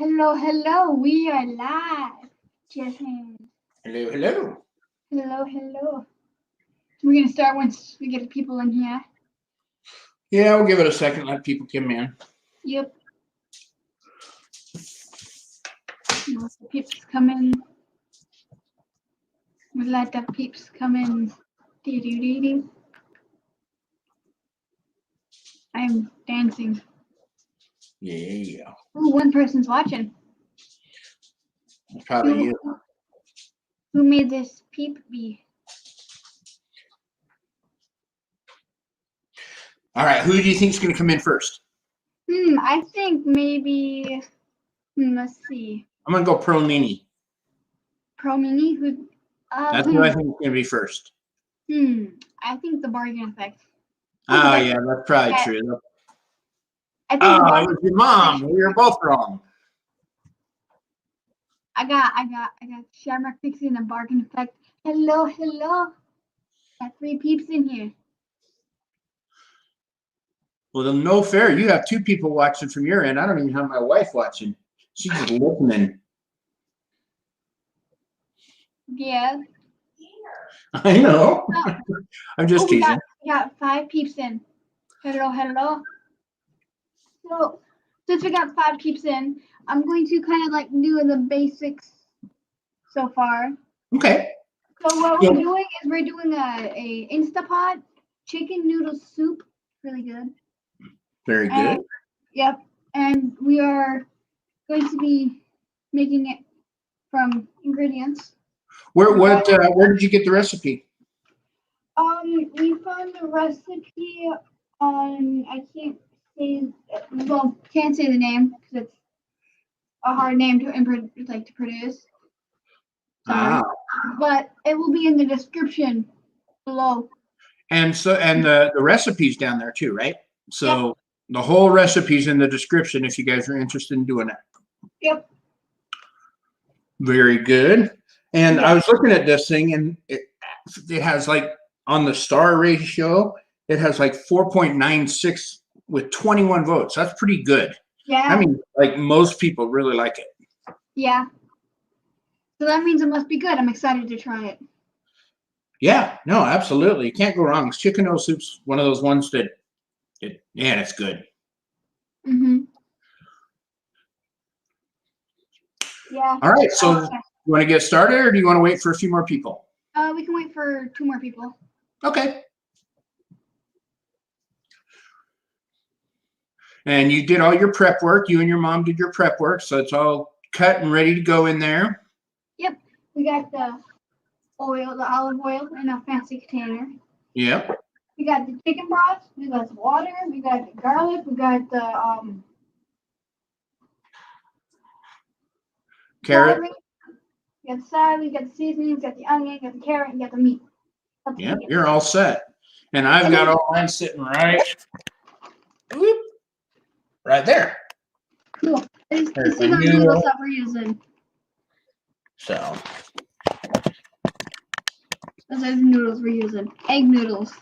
Hello, hello. We are live. Jazlyn. Hello, hello. Hello, hello. We're gonna start once we get the people in here. Yeah, we'll give it a second. Let people come in. Yep. Let the peeps come in. We let the peeps come in. Dee-doo-dee-doo. I'm dancing. Yeah, Ooh, one person's watching. it's probably you. Who made this peep bee? All right, who do you think is going to come in first? I think maybe. Let's see. I'm going to go Pro Mini. Pro Mini. Who? That's who I think is going to be first. I think the bargain effect. Oh, yeah, that's probably true. I think oh, it was your mom. We were both wrong. I got Shamrock Pixie and the bargain effect. Hello, hello. Got 3 peeps in here. Well, no fair. You have 2 people watching from your end. I don't even have my wife watching. She's just listening. Yeah. I know. I'm just teasing. We got 5 peeps in. Hello, hello. So, since we got 5 peeps in, I'm going to kind of like do the basics so far. Okay. So what we're doing is we're doing a Instapot chicken noodle soup. Really good. Very good. Yep. And we are going to be making it from ingredients. Where did you get the recipe? We found the recipe on, can't say the name because it's a hard name to produce. Sorry. But it will be in the description below. And the recipe's down there too, right? So the whole recipe's in the description if you guys are interested in doing it. Yep. Very good. And I was looking at this thing, and it has like on the star ratio, it has like 4.96 with 21 votes. That's pretty good. Yeah. I mean, like most people really like it. Yeah. So that means it must be good. I'm excited to try it. Yeah, no, absolutely. You can't go wrong. Chicken noodle soup's one of those ones that it's good. Yeah. All right, so you want to get started, or do you want to wait for a few more people? We can wait for 2 more people. Okay. And you did all your prep work. You and your mom did your prep work, so it's all cut and ready to go in there. Yep. We got the olive oil in a fancy container. Yep. We got the chicken broth. We got the water. We got the garlic. We got the carrot. Celery. We got the celery. We got the seasonings. We got the onion. We got the carrot. We got the meat. Yeah, you're all set. And I've got all mine sitting right there. Cool. This is the noodles that we're using. So. Those are the noodles we're using. Egg noodles.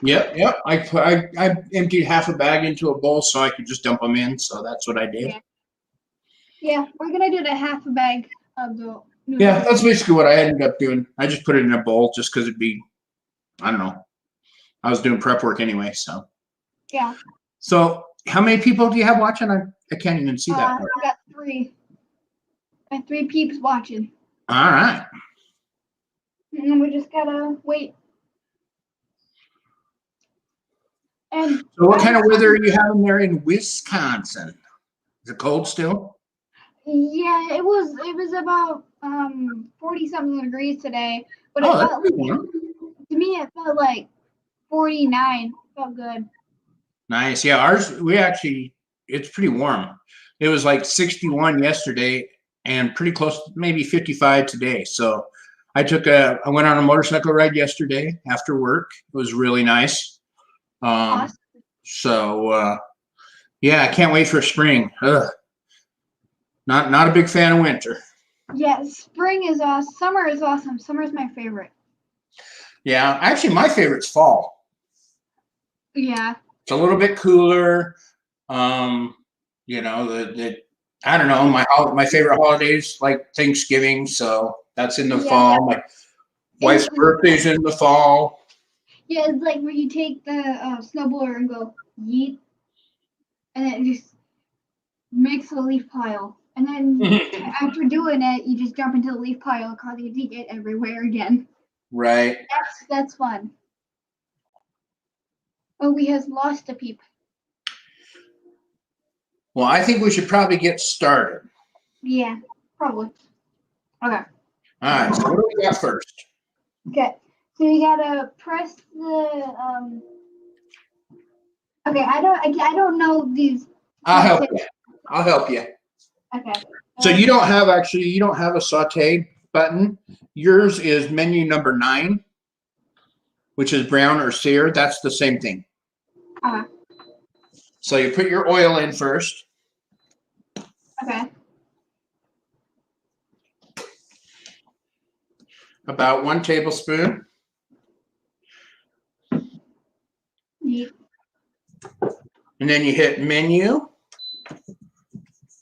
Yep. I emptied half a bag into a bowl so I could just dump them in. So that's what I did. Yeah, we're gonna do the half a bag of the noodles. Yeah, that's basically what I ended up doing. I just put it in a bowl just because it'd be, I don't know. I was doing prep work anyway, so. Yeah. So how many people do you have watching? I can't even see that. I got 3. I have 3 peeps watching. All right. And we just gotta wait. And so what kind of weather are you having there in Wisconsin? Is it cold still? Yeah, it was about 40-something degrees today, but it felt warm. To me it felt like 49. Felt good. Nice. Yeah, ours it's pretty warm. It was like 61 yesterday and pretty close to maybe 55 today. So I went on a motorcycle ride yesterday after work. It was really nice. Awesome. So yeah, I can't wait for spring. Ugh. Not a big fan of winter. Yeah, spring is awesome. Summer is awesome. Summer is my favorite. Yeah, actually my favorite's fall. Yeah. It's a little bit cooler. You know, I don't know, my favorite holidays like Thanksgiving, so that's in the Yeah. fall. My wife's birthday's in the fall. Yeah, it's like where you take the snowblower and go yeet, and then it just makes a leaf pile. And then after doing it, you just jump into the leaf pile, causing it to get everywhere again. Right. That's fun. Oh, we has lost a peep. Well, I think we should probably get started. Yeah, probably. Okay. All right. So what do we got first? Okay. So you gotta press the Okay, I don't know these. I'll help you. I'll help you. Okay. So you don't have a sauté button. Yours is menu number 9, which is brown or sear. That's the same thing. So you put your oil in first. Okay. About 1 tablespoon. Neat. And then you hit menu.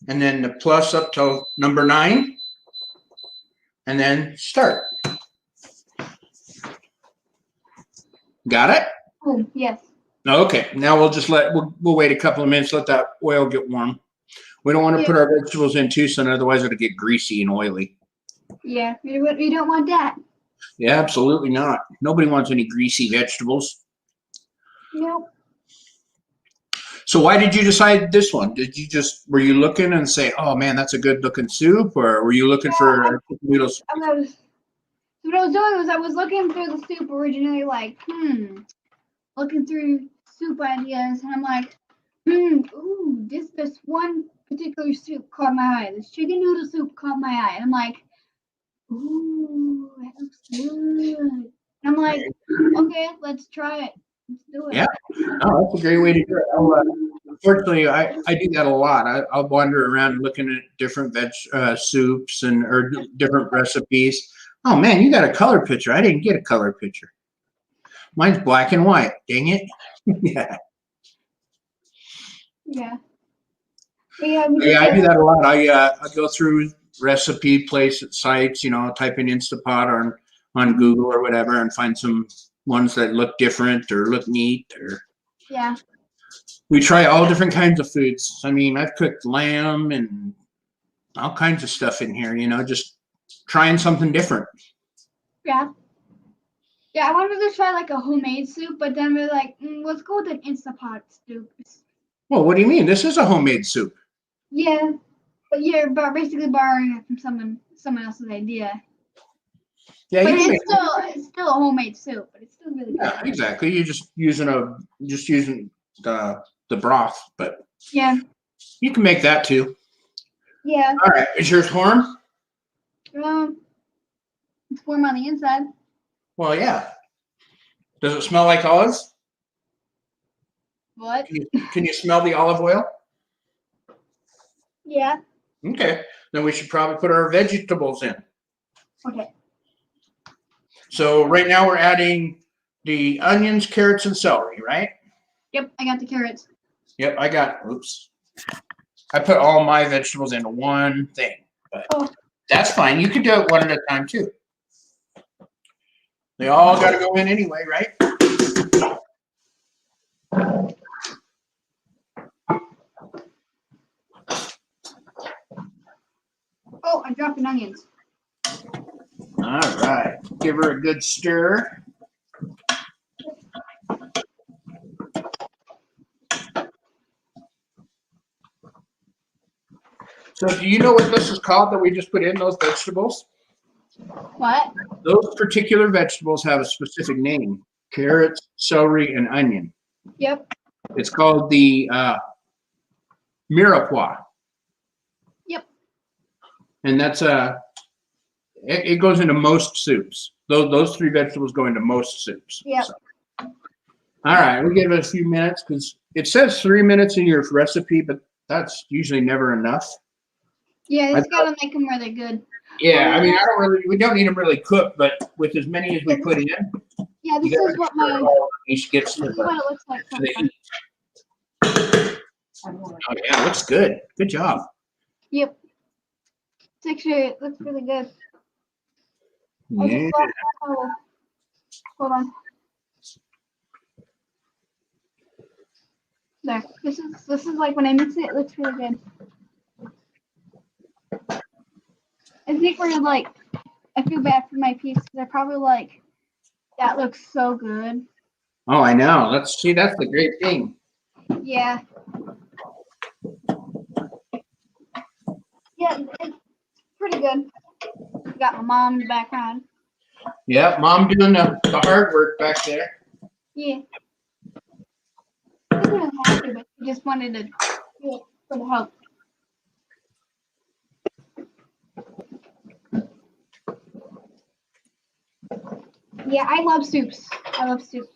And then the plus up to number 9. And then start. Got it? Oh, yes. Okay. Now we'll wait a couple of minutes, let that oil get warm. We don't want to put our vegetables in too soon, otherwise it'll get greasy and oily. Yeah, you don't want that. Yeah, absolutely not. Nobody wants any greasy vegetables. Nope. So why did you decide this one? Were you looking and say, oh man, that's a good looking soup, or were you looking for noodles? What I was doing was I was looking through the soup originally, like, looking through soup ideas, and I'm like, ooh, this one particular soup caught my eye. This chicken noodle soup caught my eye, and I'm like, ooh, that looks good. And I'm like, okay, let's try it. Let's do it. Yeah, oh, that's a great way to do it. Unfortunately, I do that a lot. I'll wander around looking at different soups or different recipes. Oh man, you got a color picture. I didn't get a color picture. Mine's black and white. Dang it. Yeah. Yeah. Yeah, I do that a lot. I go through recipe sites, type in Instapot on Google or whatever, and find some ones that look different or look neat. Yeah. We try all different kinds of foods. I mean, I've cooked lamb and all kinds of stuff in here, just trying something different. Yeah. Yeah, I wanted to try like a homemade soup, but then we're like, let's go with an Instapot soup. Well, what do you mean? This is a homemade soup. Yeah, but you're basically borrowing it from someone else's idea. Yeah, but it's still a homemade soup, but it's still really good. Yeah, exactly. You're just using the broth, but yeah, you can make that too. Yeah. All right, is yours warm? It's warm on the inside. Well, yeah. Does it smell like olives? What? Can you smell the olive oil? Yeah. Okay, then we should probably put our vegetables in. Okay. So right now we're adding the onions, carrots, and celery, right? Yep, I got the carrots. Yep, I put all my vegetables into one thing, but that's fine. You can do it one at a time too. They all got to go in anyway, right? Oh, I dropped an onions. All right, give her a good stir. So do you know what this is called that we just put in those vegetables? What? Those particular vegetables have a specific name: carrots, celery, and onion. Yep. It's called the mirepoix. Yep. And that's it goes into most soups. Those three vegetables go into most soups. Yep. So. All right, we'll give it a few minutes because it says 3 minutes in your recipe, but that's usually never enough. Yeah, it's gotta make them really good. Yeah, I mean, we don't need them really cooked, but with as many as we put in. Yeah, this is what each gets what it looks like. to the heat. Oh yeah, it looks good. Good job. Yep. It's actually, it looks really good. I Yeah. just love how, hold on. There. This is like when I mix it, it looks really good. I think we're like, I feel bad for my piece because I probably like, that looks so good. Oh, I know. Let's see. That's the great thing. Yeah. Yeah, it's pretty good. Got my mom in the background. Yeah, mom doing the hard work back there. Yeah. She doesn't really have to, but she just wanted to do it for the help. Yeah, I love soups. I love soups.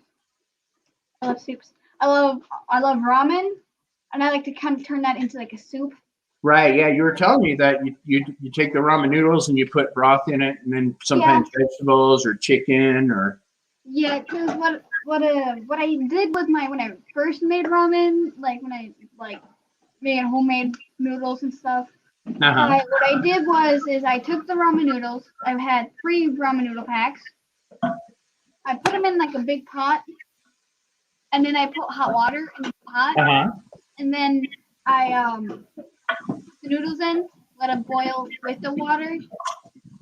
I love soups. I love ramen, and I like to kind of turn that into like a soup. Right. Yeah, you were telling me that you take the ramen noodles and you put broth in it, and then sometimes vegetables or chicken or. Yeah, because what I did with my when I first made ramen, like when I like made homemade noodles and stuff. Uh-huh. What I did is I took the ramen noodles. I've had 3 ramen noodle packs. I put them in like a big pot, and then I put hot water in the pot, Uh-huh. and then I put the noodles in, let them boil with the water,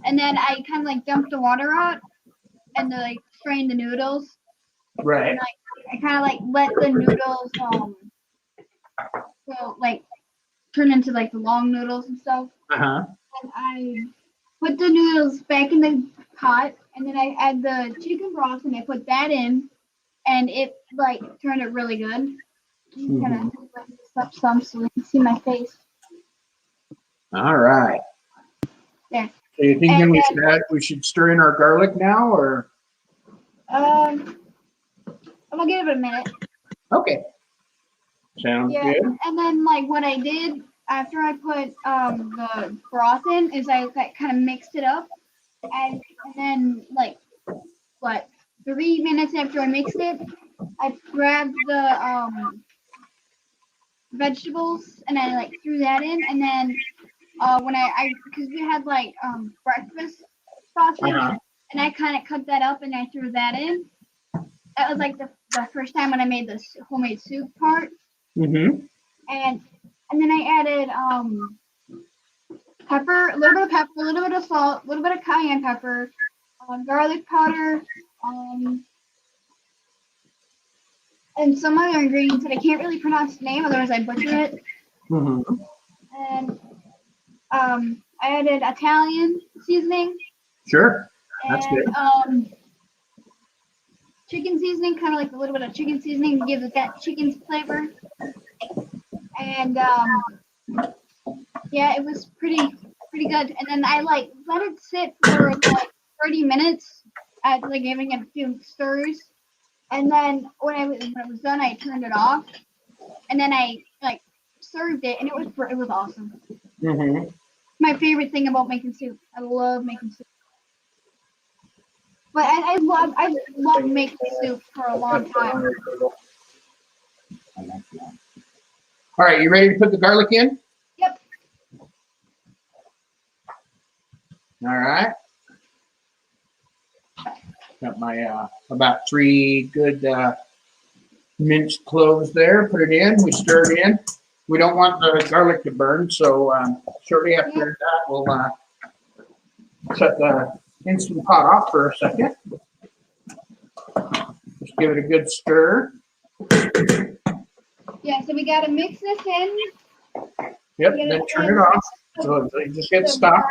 and then I kind of like dump the water out and like strain the noodles. Right. And I kind of like let the noodles so like turn into like the long noodles and stuff. Uh-huh. And I put the noodles back in the pot, and then I add the chicken broth, and I put that in, and it like turned it really good. I'm gonna lift this up some so you can see my face. All right. There. So you thinking And we should stir in our garlic now, or? I'm gonna give it a minute. Okay. Sounds good. And then like what I did after I put the broth in is I kind of mixed it up, and then like what 3 minutes after I mixed it, I grabbed the vegetables and I like threw that in, and then when I because we had like breakfast sausage, Uh-huh. and I kind of cut that up and I threw that in. That was like the first time when I made this homemade soup part, Mm-hmm. and then I added pepper, a little bit of pepper, a little bit of salt, a little bit of cayenne pepper, garlic powder, and some other ingredients that I can't really pronounce the name, otherwise I butcher it. Mm-hmm. And I added Italian seasoning. Sure. That's good. And chicken seasoning, kind of like a little bit of chicken seasoning to give it that chicken's flavor. And yeah, it was pretty good. And then I like let it sit for like 30 minutes at like giving it a few stirs. And then when it was done, I turned it off. And then I like served it, and it was awesome. Mm-hmm. My favorite thing about making soup. I love making soup. But I love making soup for a long time. All right, you ready to put the garlic in? Yep. All right. Got my about 3 good minced cloves there. Put it in. We stir it in. We don't want the garlic to burn, so shortly after that, we'll shut the Instant Pot off for a second. Just give it a good stir. Yeah, so we gotta mix this in. Yep, then turn it off. So you just hit stop.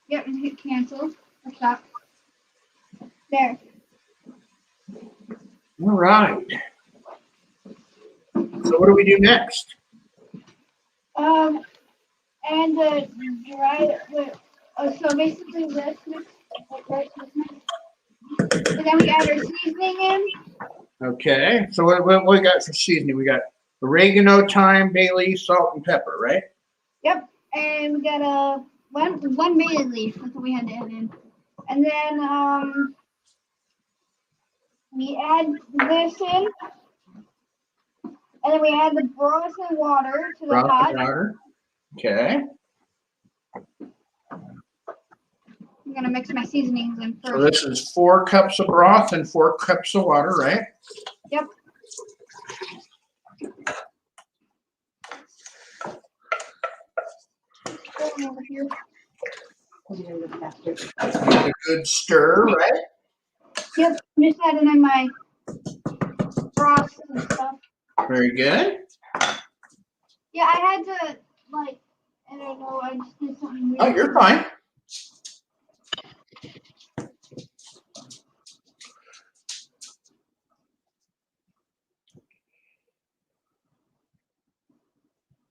Yep, and hit cancel or stop. There. All right. So what do we do next? And dry. So basically this mix, right? And then we add our seasoning in. Okay. So what we got for seasoning? We got oregano, thyme, bay leaf, salt, and pepper, right? Yep. And we got one bay leaf. That's what we had to add in. And then we add this in. And then we add the broth and water to the pot. Water. Okay. I'm gonna mix my seasonings in So first. this is 4 cups of broth and 4 cups of water, right? Yep. Over here. A good stir, right? Yep. I'm just adding in my broth and stuff. Very good. Yeah, I had to like. I don't know. I just did something weird. Oh, you're fine.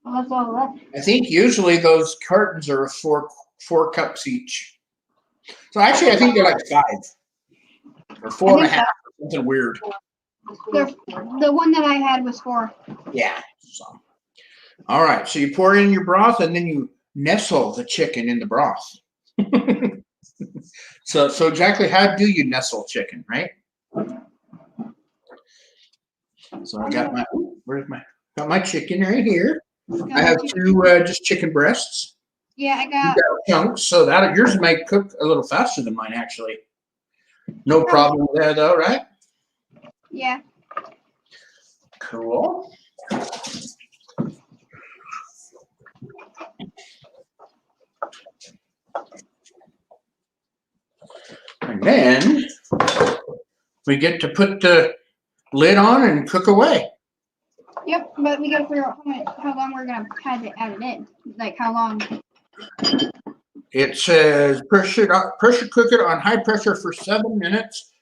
Well, that's all left. I think usually those cartons are 4 cups each. So actually, I think they're like 5 or 4.5, something weird. The one that I had was 4. Yeah. So, all right. So you pour in your broth and then you nestle the chicken in the broth. So exactly how do you nestle chicken, right? So I got my chicken right here. I have 2 just chicken breasts. Yeah, I You got. got chunks, so that yours might cook a little faster than mine actually. No problem there though, right? Yeah. Cool. And then we get to put the lid on and cook away. Yep, but we gotta figure out how long we're gonna have it added in. Like how long? It says pressure cook it on high pressure for 7 minutes.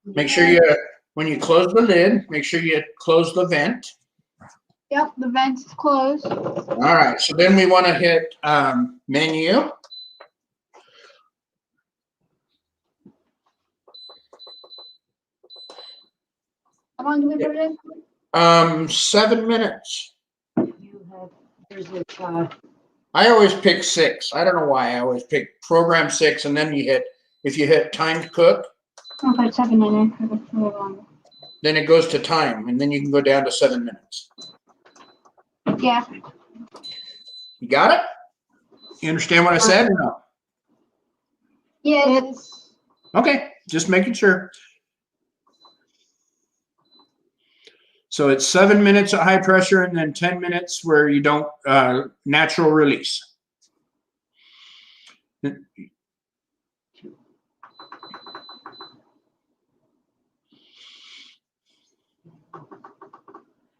Make sure you, when you close the lid, make sure you close the vent. Yep, the vent's closed. All right, so then we want to hit menu. How long do we put it in? 7 minutes. I always pick 6. I don't know why. I always pick program 6, and then if you hit time to cook, I'll put 7 in there for a little longer. then it goes to time, and then you can go down to 7 minutes. Yeah. You got it? You understand what I said or no? Yeah, it's. Okay, just making sure. So it's 7 minutes at high pressure and then 10 minutes where you don't natural release.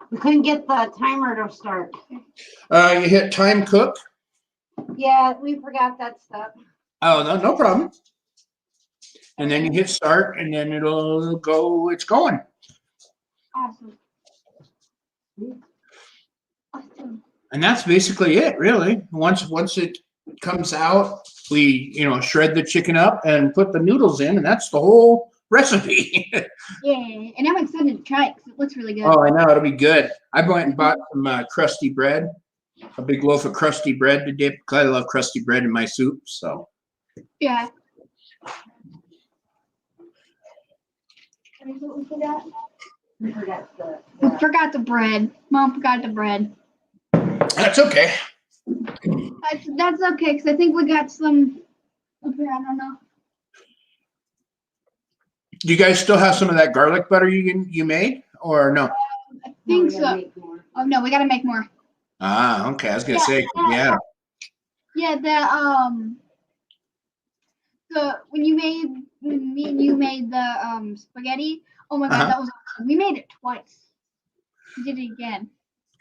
We couldn't get the timer to start. You hit time cook. Yeah, we forgot that step. Oh, no problem. And then you hit start and then it'll go, it's going. Awesome. Awesome. And that's basically it, really. Once it comes out, we shred the chicken up and put the noodles in, and that's the whole recipe. Yeah, and I'm excited to try it because it looks really good. Oh, I know, it'll be good. I went and bought some crusty bread, a big loaf of crusty bread to dip, because I love crusty bread in my soup. So Yeah. What we forgot? We forgot We forgot the bread. Mom forgot the bread. that's okay. That's okay because I think we got some up here. I don't know. Do you guys still have some of that garlic butter you made, or no? I think so. Oh no, we gotta make more. Ah, okay. I was gonna say, yeah. Yeah, when me and you made the spaghetti. Oh my god, that was awesome. We made it twice. We did it again.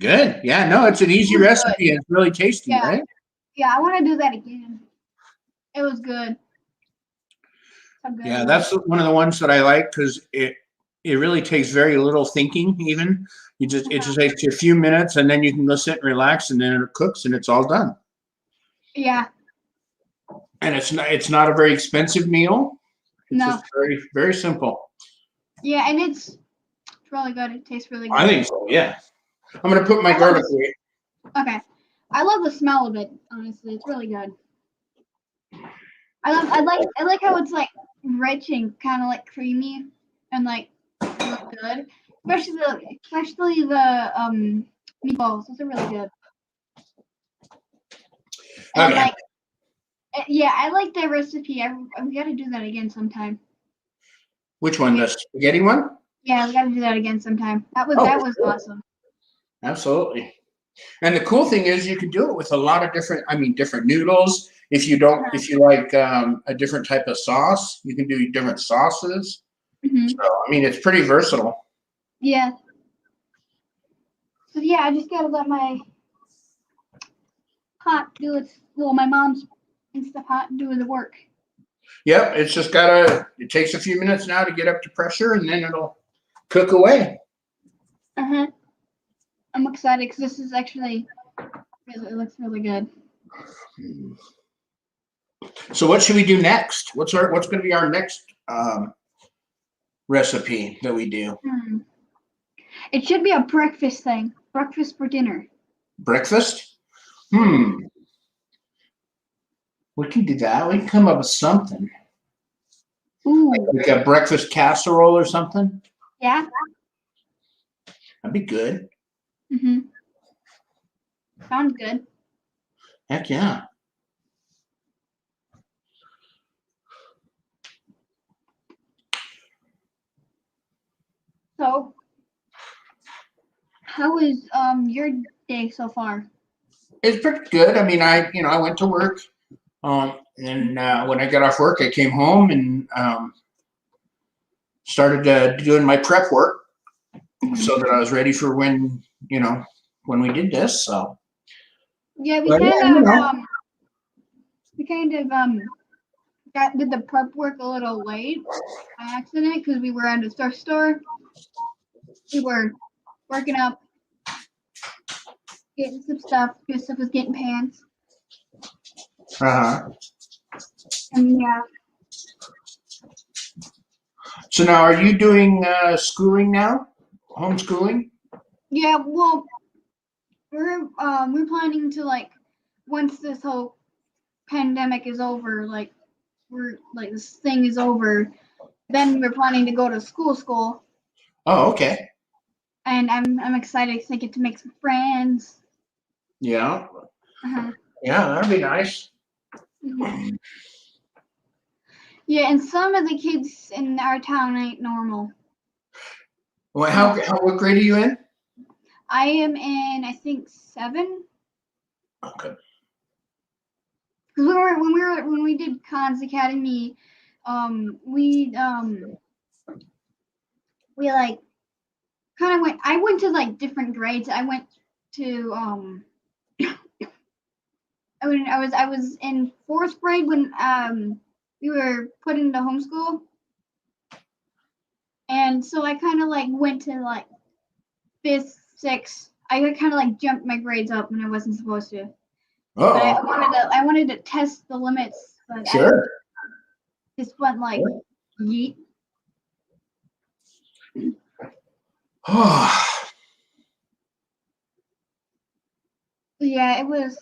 Good. Yeah, no, it's an easy recipe and it's really tasty, right? Yeah, I want to do that again. It was good. Yeah, that's one of the ones that I like because it really takes very little thinking. Even it just takes you a few minutes and then you can go sit and relax and then it cooks and it's all done. Yeah. And it's not a very expensive meal. It's No. just very, very simple. Yeah, and it's really good. It tastes really good. I think so. Yeah. I'm gonna put my garlic away. Okay. I love the smell of it. Honestly, it's really good. I like how it's like rich and kind of like creamy and like look good. Especially the meatballs. Those are really good. And Okay. yeah, I like that recipe. We got to do that again sometime. Which one? The spaghetti one? Yeah, we got to do that again sometime. That was Sure. awesome. Absolutely. And the cool thing is you can do it with a lot of different noodles. If you like a different type of sauce, you can do different sauces. Mm-hmm. So, I mean, it's pretty versatile. Yeah. So yeah, I just gotta let my pot do its, well, my mom's Instant Pot do the work. Yep, it's just it takes a few minutes now to get up to pressure, and then it'll cook away. Uh-huh. I'm excited because this is actually, it looks really good. So what should we do next? What's going to be our next recipe that we do? It should be a breakfast thing. Breakfast for dinner. Breakfast? We can do that. We can come up with something. Ooh. Like a breakfast casserole or something? Yeah. That'd be good. Mm-hmm. Sounds good. Heck yeah. So, how is your day so far? It's pretty good. I mean, I went to work. And when I got off work, I came home and started doing my prep work so that I was ready for when we did this. So yeah, we but, kind of did the prep work a little late by accident because we were at a thrift store. We were working up, getting some stuff. Joseph was getting pants. And yeah. So now, are you doing schooling now? Homeschooling? Yeah, well, we're planning to, like, once this whole pandemic is over, like, this thing is over, then we're planning to go to school. Oh, okay. And I'm excited because I get to make some friends. Yeah. Uh-huh. Yeah, that'd be nice. Mm-hmm. Yeah, and some of the kids in our town ain't normal. Well, what grade are you in? I am in, I think, 7. Okay. Because when we did Khan's Academy, we like kind of went. I went to like different grades. I went to I was in 4th grade when we were put into homeschool, and so I kind of like went to like 5th, 6th. I kind of like jumped my grades up when I wasn't supposed to. But I wanted to test the limits, but Sure. I just went like yeet. Yeah, it was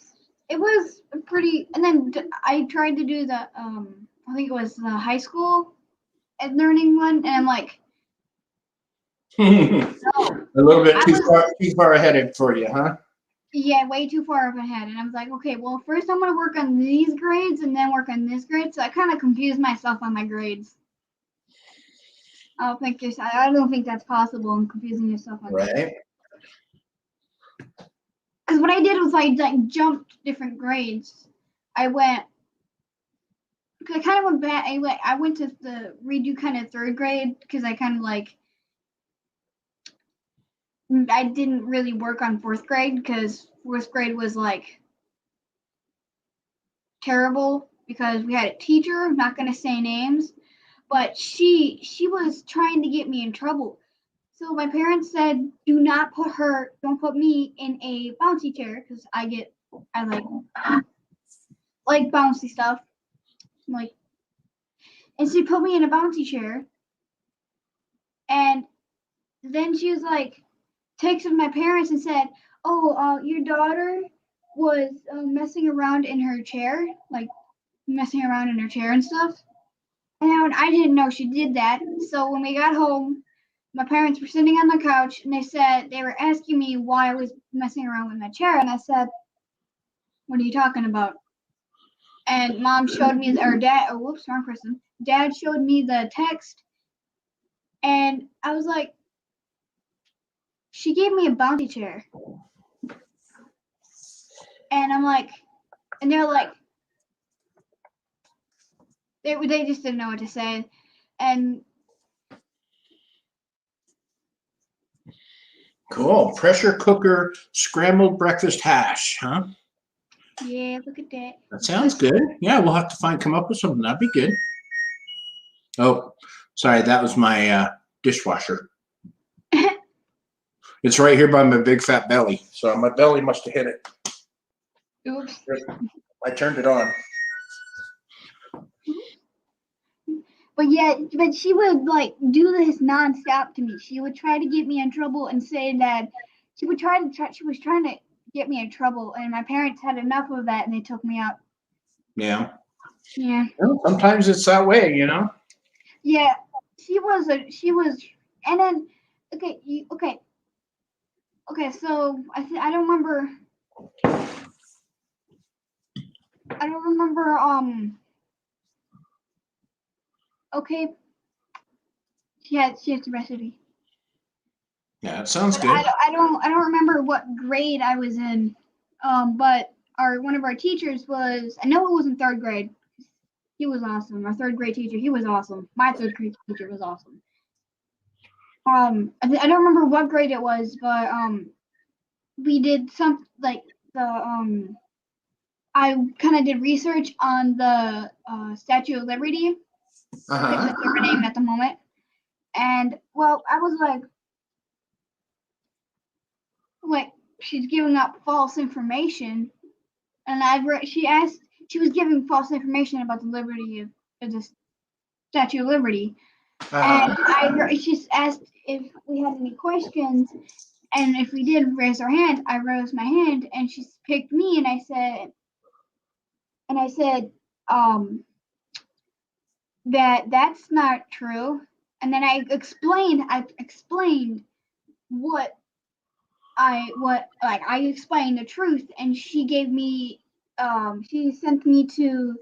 pretty. And then I tried to do the I think it was the high school learning one, and I'm like, A little bit too far ahead for you, huh? Yeah, way too far up ahead. And I was like, okay, well, first I'm gonna work on these grades and then work on this grade. So I kind of confused myself on my grades. I don't think that's possible in confusing yourself on right. Because what I did was I like jumped different grades. I kind of went back. I went to the redo kind of 3rd grade because I kind of like I didn't really work on 4th grade because 4th grade was like terrible because we had a teacher. I'm not gonna say names, but she was trying to get me in trouble. So my parents said, don't put me in a bouncy chair because I like bouncy stuff. And she put me in a bouncy chair. And then she was like, texted my parents and said, "Oh, your daughter was messing around in her chair, and stuff." And I didn't know she did that. So when we got home, my parents were sitting on the couch and they were asking me why I was messing around with my chair, and I said, "What are you talking about?" And mom showed me, or dad, oh whoops, wrong person. Dad showed me the text, and I was like, she gave me a bouncy chair. And I'm like, and they're like, they just didn't know what to say. And Cool. Pressure cooker scrambled breakfast hash, huh? yeah, look at that. That sounds good. Yeah, we'll have to come up with something. That'd be good. Oh, sorry, that was my dishwasher. It's right here by my big fat belly. So my belly must have hit it. Oops. I turned it on. But yeah, but she would like do this nonstop to me. She would try to get me in trouble and say that she was trying to get me in trouble, and my parents had enough of that and they took me out. Yeah. Yeah. Well, sometimes it's that way, you know. Yeah. She was, and then, okay, okay, so I don't remember, okay, she has the recipe. Yeah, it sounds But good. I don't remember what grade I was in. But one of our teachers was, I know it was in third grade. He was awesome. Our third grade teacher, he was awesome. My third grade teacher was awesome. I don't remember what grade it was, but we did some like the I kind of did research on the Statue of Liberty. Uh-huh. That's her name at the moment. And well, I was like she's giving out false information, and she was giving false information about the liberty of the Statue of Liberty, Uh-huh. and she asked if we had any questions, and if we did raise our hand, I raised my hand, and she picked me, and I said, that's not true, and then I explained what I explained the truth, and she gave me she sent me to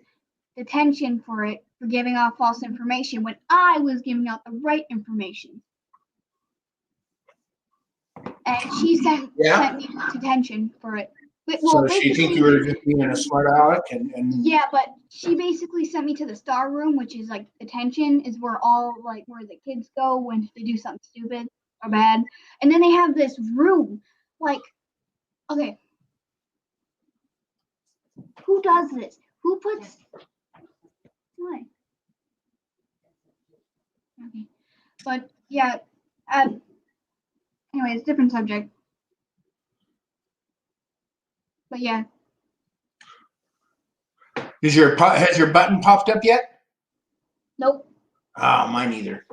detention for giving out false information when I was giving out the right information. And she sent me to detention for it. So she think you were just being a smart aleck and yeah, but she basically sent me to the star room, which is like detention, is where where the kids go when they do something stupid or bad. And then they have this room, like, okay, who does this? Who puts what? Okay, but yeah, anyways, different subject. But yeah, has your button popped up yet? nope. Oh, mine either.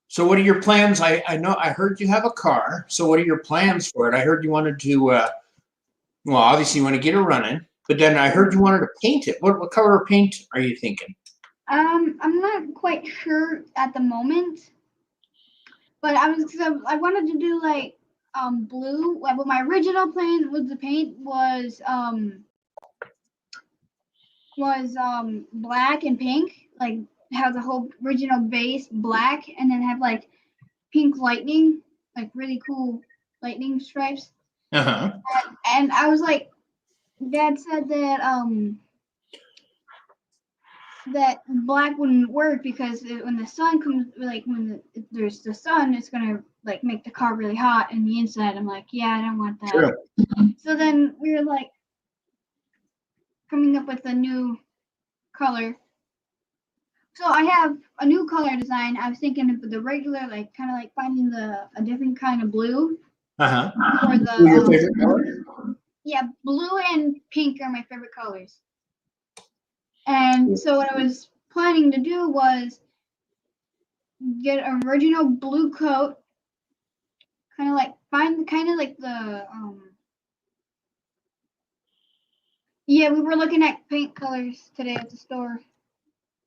So what are your plans? I know I heard you have a car. So what are your plans for it? I heard you wanted to well, obviously you want to get it running, but then I heard you wanted to paint it. What color of paint are you thinking? I'm not quite sure at the moment, but I wanted to do like blue. Like, what my original plan with the paint was black and pink, like have the whole original base black, and then have like pink lightning, like really cool lightning stripes. Uh-huh. And I was like, Dad said that black wouldn't work because when the sun comes, like there's the sun, it's gonna like make the car really hot in the inside. I'm like, yeah, I don't want that. Sure. So then we were like coming up with a new color. So I have a new color design. I was thinking of the regular, like kind of like finding a different kind of blue Uh-huh. for Who your favorite the color? yeah, blue and pink are my favorite colors. And so what I was planning to do was get an original blue coat, kind of like find kind of like Yeah, we were looking at paint colors today at the store.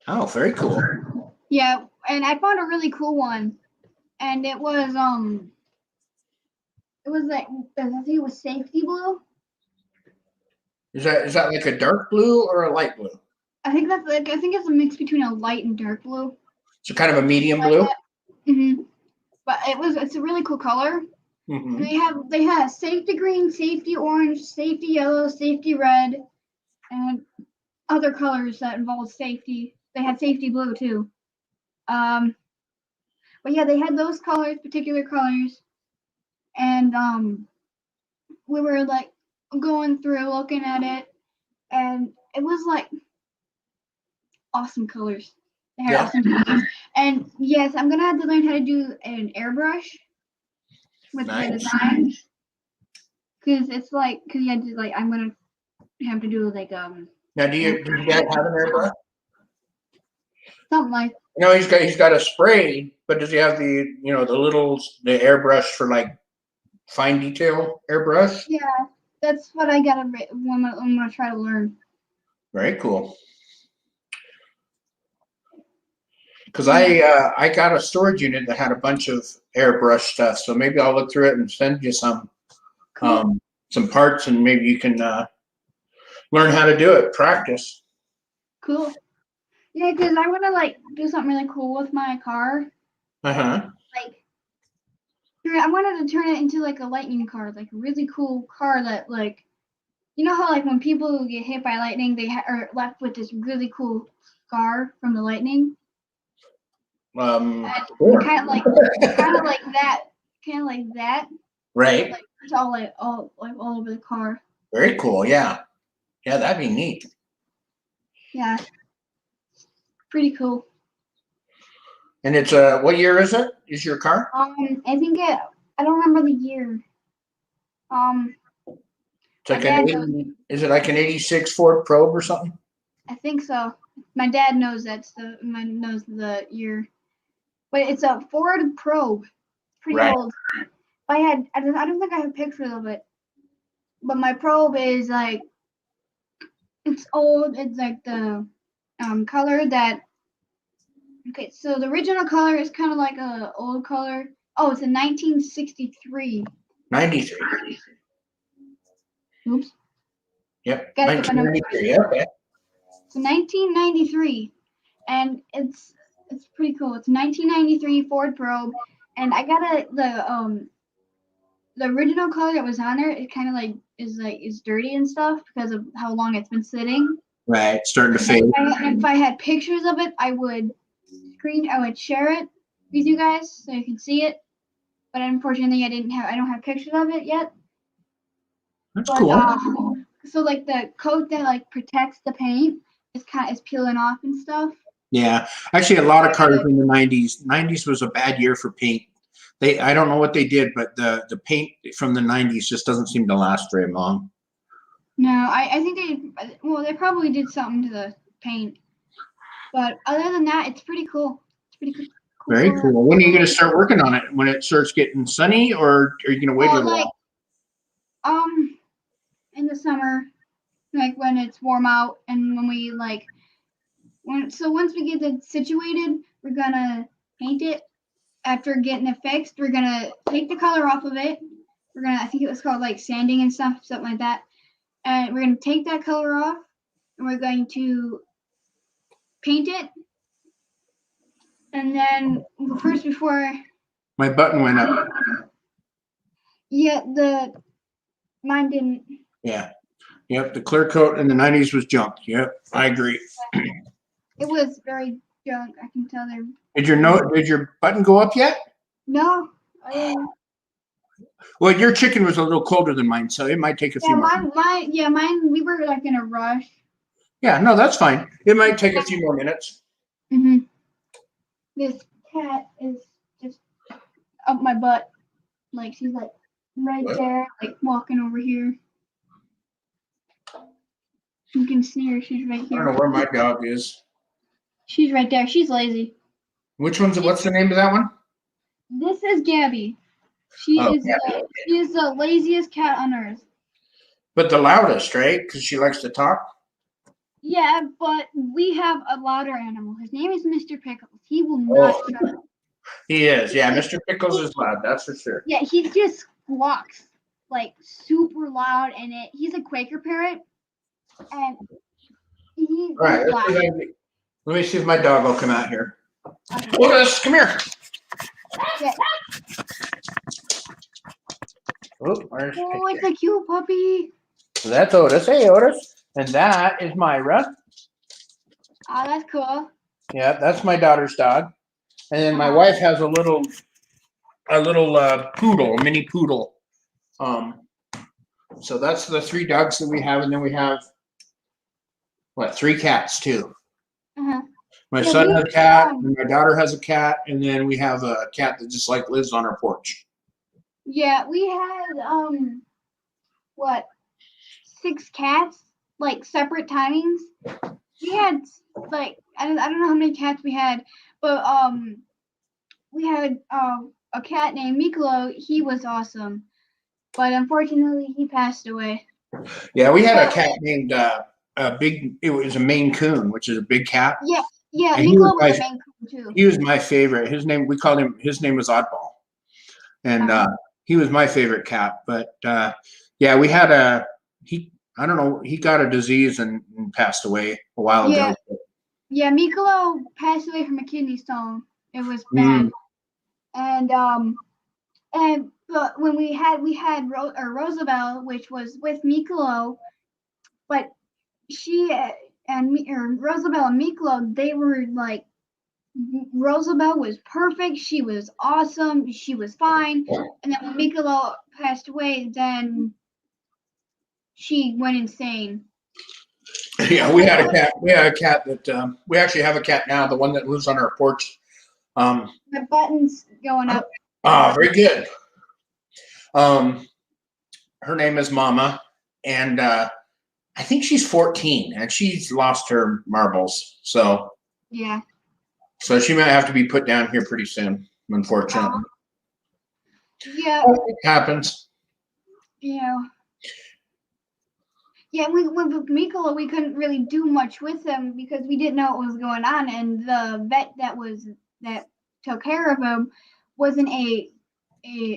Oh, very cool. Yeah, and I found a really cool one, and it was like I think it was safety blue. Is that like a dark blue or a light blue? I think it's a mix between a light and dark blue. So kind of a medium Like blue. that. But it's a really cool color. Mm-hmm. They have safety green, safety orange, safety yellow, safety red, and other colors that involve safety. They had safety blue too. But yeah, they had those particular colors, and we were like going through looking at it, and it was like awesome colors. They had awesome colors. And yes, I'm gonna have to learn how to do an airbrush with the design, because it's like I'm gonna have to do like Now, do you guys have an airbrush? something like No, he's got a spray, but does he have the the airbrush for like fine detail airbrush? yeah. That's what I gotta I'm gonna try to learn. Very cool. Because I got a storage unit that had a bunch of airbrush stuff, so maybe I'll look through it and send you some parts, and maybe you can learn how to do it. Practice. Cool. Yeah, because I want to like do something really cool with my car. Like, I wanted to turn it into like a lightning car, like a really cool car that like, you know how like when people get hit by lightning, they are left with this really cool scar from the lightning. Sure. Kind of like that. Right. Like it's all over the car. Very cool. Yeah. Yeah, that'd be neat. Yeah. Pretty cool. And it's what year is it? Is your car? I think I don't remember the year. It's like is it like an 86 Ford Probe or something? I think so. My dad knows knows the year. But it's a Ford Probe. Pretty old. I don't think I have pictures of it. But my Probe is like, it's old. It's like the color that, okay, so the original color is kind of like a old color. Oh, it's a 1963. 93. Oops. Yep. Gotta get my numbers 1993. Okay. It's 1993, and it's pretty cool. It's a 1993 Ford Probe, and I got the original color that was on there. It kind of like is dirty and stuff because of how long it's been sitting. Right, starting to fade. If I had pictures of it, I would share it with you guys so you can see it. But unfortunately, I don't have pictures of it yet. That's cool. So like the coat that like protects the paint is peeling off and stuff. Yeah, actually, a lot of cars in the 90s. 90s was a bad year for paint. I don't know what they did, but the paint from the 90s just doesn't seem to last very long. No, I think they probably did something to the paint. But other than that, it's pretty cool. It's pretty cool. Very cool. When are you going to start working on it? When it starts getting sunny, or are you going to wait a little while? In the summer, like when it's warm out, and when we like, once we get it situated, we're gonna paint it. After getting it fixed, we're gonna take the color off of it. I think it was called like sanding and stuff, something like that. And we're gonna take that color off, and we're going to paint it. And then first, before my button went up. Yeah, mine didn't. Yeah. Yep. The clear coat in the 90s was junk. Yep. I agree. It was very junk. I can tell there. Did your button go up yet? No. Well, your chicken was a little colder than mine, so it might take a few more. Mine. We were like in a rush. Yeah. No, that's fine. It might take a few more minutes. Mhm. This cat is just up my butt. Like she's like right there, like walking over here. You can see her. She's right here. I don't know where my dog is. She's right there. She's lazy. What's the name of that one? This is Gabby. She is the laziest cat on earth. But the loudest, right? Because she likes to talk. Yeah, but we have a louder animal. His name is Mr. Pickles. He will not shut up. He is. Yeah, Mr. Pickles is loud. That's for sure. Yeah, he just squawks like super loud, and he's a Quaker parrot, and he's All right. loud. Let me see if my dog will come out here. Okay. Otis, come here. Yeah. Oh, where's Oh, it's a cute puppy. So that's Otis. Hey, Otis. And that is Myra. Oh, that's cool. Yeah, that's my daughter's dog. And then my wife has a little poodle, a mini poodle. So that's the 3 dogs that we have, and then we have 3 cats too. Uh-huh. My Yeah, son has a cat, and my daughter has a cat, and then we have a cat that just like lives on our porch. Yeah, we had 6 cats, like separate timings. We had like I don't know how many cats we had, but we had a cat named Miklo. He was awesome, but unfortunately he passed away. Yeah, we had a cat named it was a Maine Coon, which is a big cat. Yeah, And Miklo was a Maine Coon too. He was my favorite. His name was Oddball. And he was my favorite cat. But yeah, we had I don't know, he got a disease and passed away a while ago. Yeah, Miklo passed away from a kidney stone. It was bad. But when we had Roosevelt, which was with Miklo, but she Roosevelt and Miklo, they were like, Roosevelt was perfect. She was awesome. She was fine. And then when Miklo passed away, then she went insane. Yeah, we had a cat. We had a cat that we actually have a cat now, the one that lives on our porch. The button's going up. Very good. Her name is Mama, and I think she's 14, and she's lost her marbles. So Yeah. So she might have to be put down here pretty soon, unfortunately. Yeah. It happens. Yeah. Yeah, with Mikolo, we couldn't really do much with him because we didn't know what was going on, and the vet that took care of him wasn't a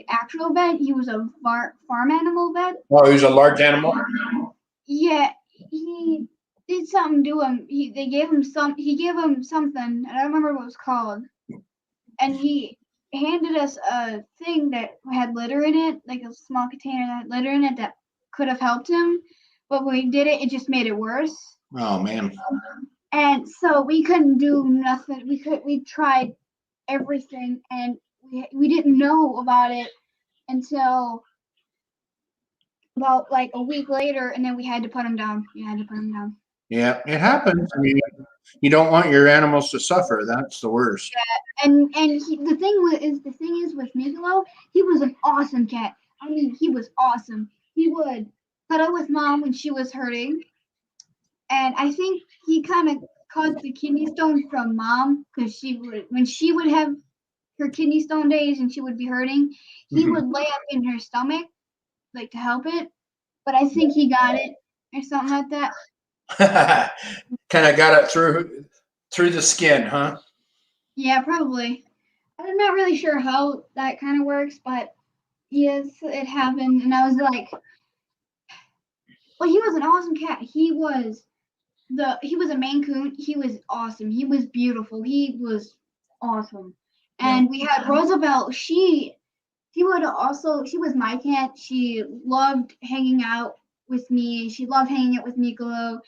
actual vet. He was a farm animal vet. Oh, he was a large animal. Yeah, he did something to him. He gave him something. I don't remember what it was called, and he handed us a thing that had litter in it, like a small container that had litter in it that could have helped him. But when we did it, it just made it worse. Oh man. And so we couldn't do nothing. We tried everything, and we didn't know about it until about like a week later, and then we had to put him down. Yeah, it happens. I mean, you don't want your animals to suffer. That's the worst. Yeah, and the thing is with Mikolo, he was an awesome cat. I mean, he was awesome. He would cuddle with Mom when she was hurting, and I think he kind of caught the kidney stone from Mom because when she would have her kidney stone days and she would be hurting, he would lay up in her stomach like to help it. But I think he got it or something like that. Kind of got it through the skin, huh? Yeah, probably. I'm not really sure how that kind of works, but yes, it happened, and I was like, well, he was an awesome cat. He was a Maine Coon. He was awesome. He was beautiful. He was awesome. And we had Roosevelt. She was my cat. She loved hanging out with me. She loved hanging out with Mikolo.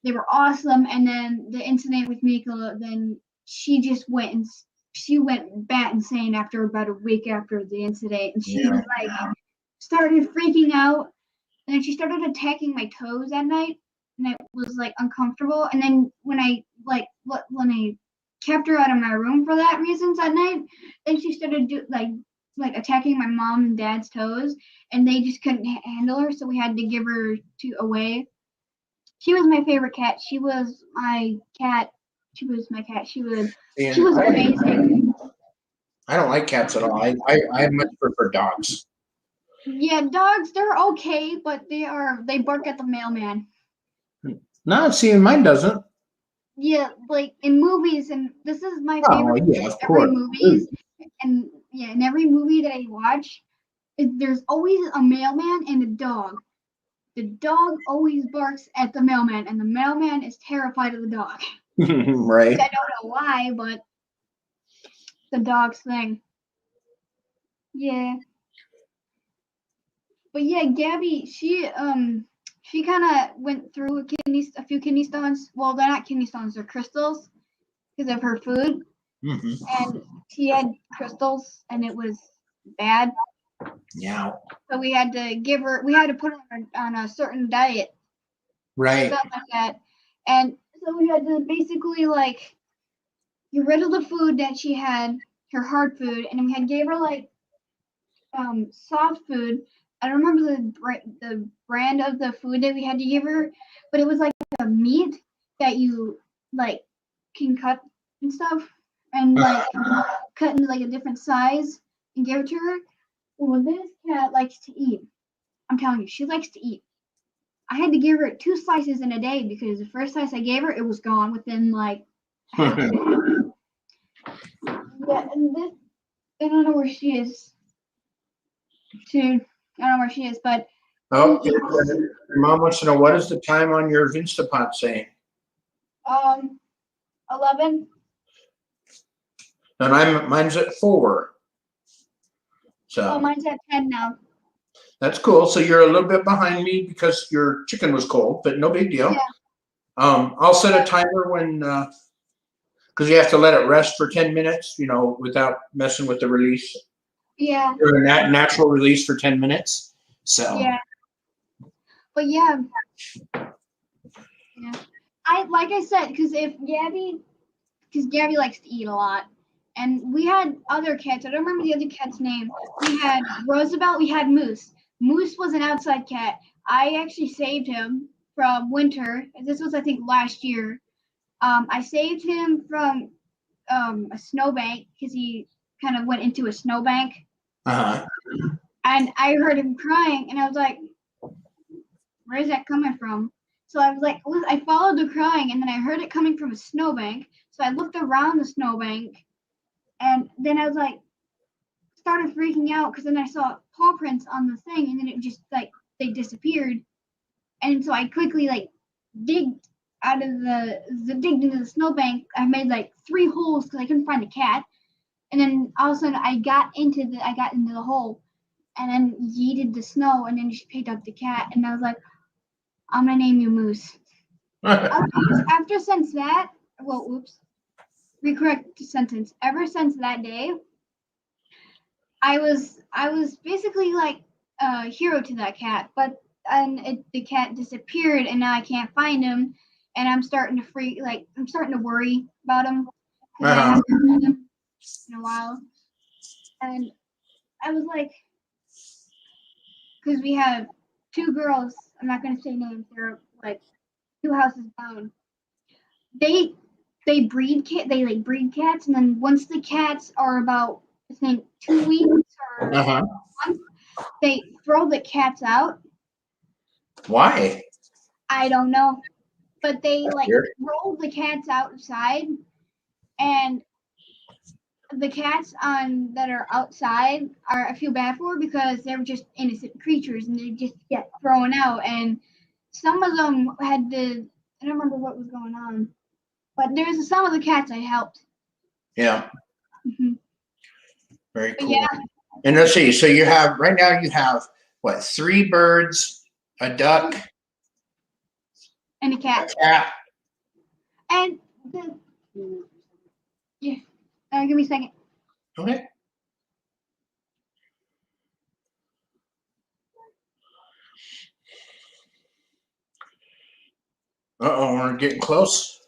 They were awesome. And then the incident with Mikolo, then she went bat insane after about a week after the incident. And she was like, started freaking out. And then she started attacking my toes at night. And it was like uncomfortable. And then when I kept her out of my room for that reasons at night, then she started like attacking my mom and dad's toes, and they just couldn't handle her, so we had to give her away. She was my favorite cat. She was my cat. She was amazing. I don't like cats at all. I much prefer dogs. Yeah, dogs, they're okay, but they bark at the mailman. No, see, mine doesn't. Yeah, like in movies, and this is my Oh, favorite yeah, of every course. movies, and yeah, in every movie that I watch, there's always a mailman and a dog. The dog always barks at the mailman, and the mailman is terrified of the dog. Right. I don't know why, but the dog's thing. Yeah. But yeah, Gabby, she kind of went through a few kidney stones. Well, they're not kidney stones; they're crystals because of her food, Hmm. and she had crystals, and it was bad. Yeah. So we had to put her on a certain diet, Right. stuff like that, and so we had to basically like get rid of the food that she had, her hard food, and we had gave her like soft food. I don't remember the brand of the food that we had to give her, but it was like a meat that you like can cut and stuff, and like cut into like a different size and give it to her. Well, this cat likes to eat. I'm telling you, she likes to eat. I had to give her 2 slices in a day because the first slice I gave her, it was gone within like half a day. Yeah, and this I don't know where she is. I don't know where she is, but Oh, your mom wants to know what is the time on your Instapot saying? 11. And mine's at 4. Oh, So mine's at 10 now. that's cool. So you're a little bit behind me because your chicken was cold, but no big deal. Yeah. I'll set a timer when because you have to let it rest for 10 minutes, without messing with the release. Yeah. Or a natural release for 10 minutes. So Yeah. But yeah. Like I said, because Gabby likes to eat a lot. And we had other cats. I don't remember the other cat's name. We had Roosevelt. We had Moose. Moose was an outside cat. I actually saved him from winter. This was, I think, last year. I saved him from a snowbank because he kind of went into a snowbank. uh-huh. And I heard him crying, and I was like, "Where's that coming from?" So I was like, I followed the crying, and then I heard it coming from a snowbank. So I looked around the snowbank, and then I was like, started freaking out because then I saw paw prints on the thing, and then it just like they disappeared. And so I quickly like digged out of digged into the snowbank. I made like 3 holes because I couldn't find the cat. And then all of a sudden I got into the hole and then yeeted the snow and then she picked up the cat and I was like, I'm gonna name you Moose. After since that, well, oops, recorrect the sentence. Ever since that day, I was basically like a hero to that cat, but the cat disappeared and now I can't find him, and I'm starting to worry about him because I haven't seen him in a while, and I was like, because we have 2 girls, I'm not gonna say names, they're like 2 houses down. They they like breed cats, and then once the cats are about I think 2 weeks or Uh-huh. a month, they throw the cats out. Why? I don't know, but they like Weird. roll the cats outside, and the cats on that are outside are I feel bad for because they're just innocent creatures and they just get thrown out. And some of them had to. I don't remember what was going on, but there's some of the cats I helped. Yeah. Hmm. Very But cool. yeah, And let's see. So right now you have what? 3 birds, a duck, and a a cat, cat. and yeah. Give me a second. Okay. Uh-oh, we're getting close.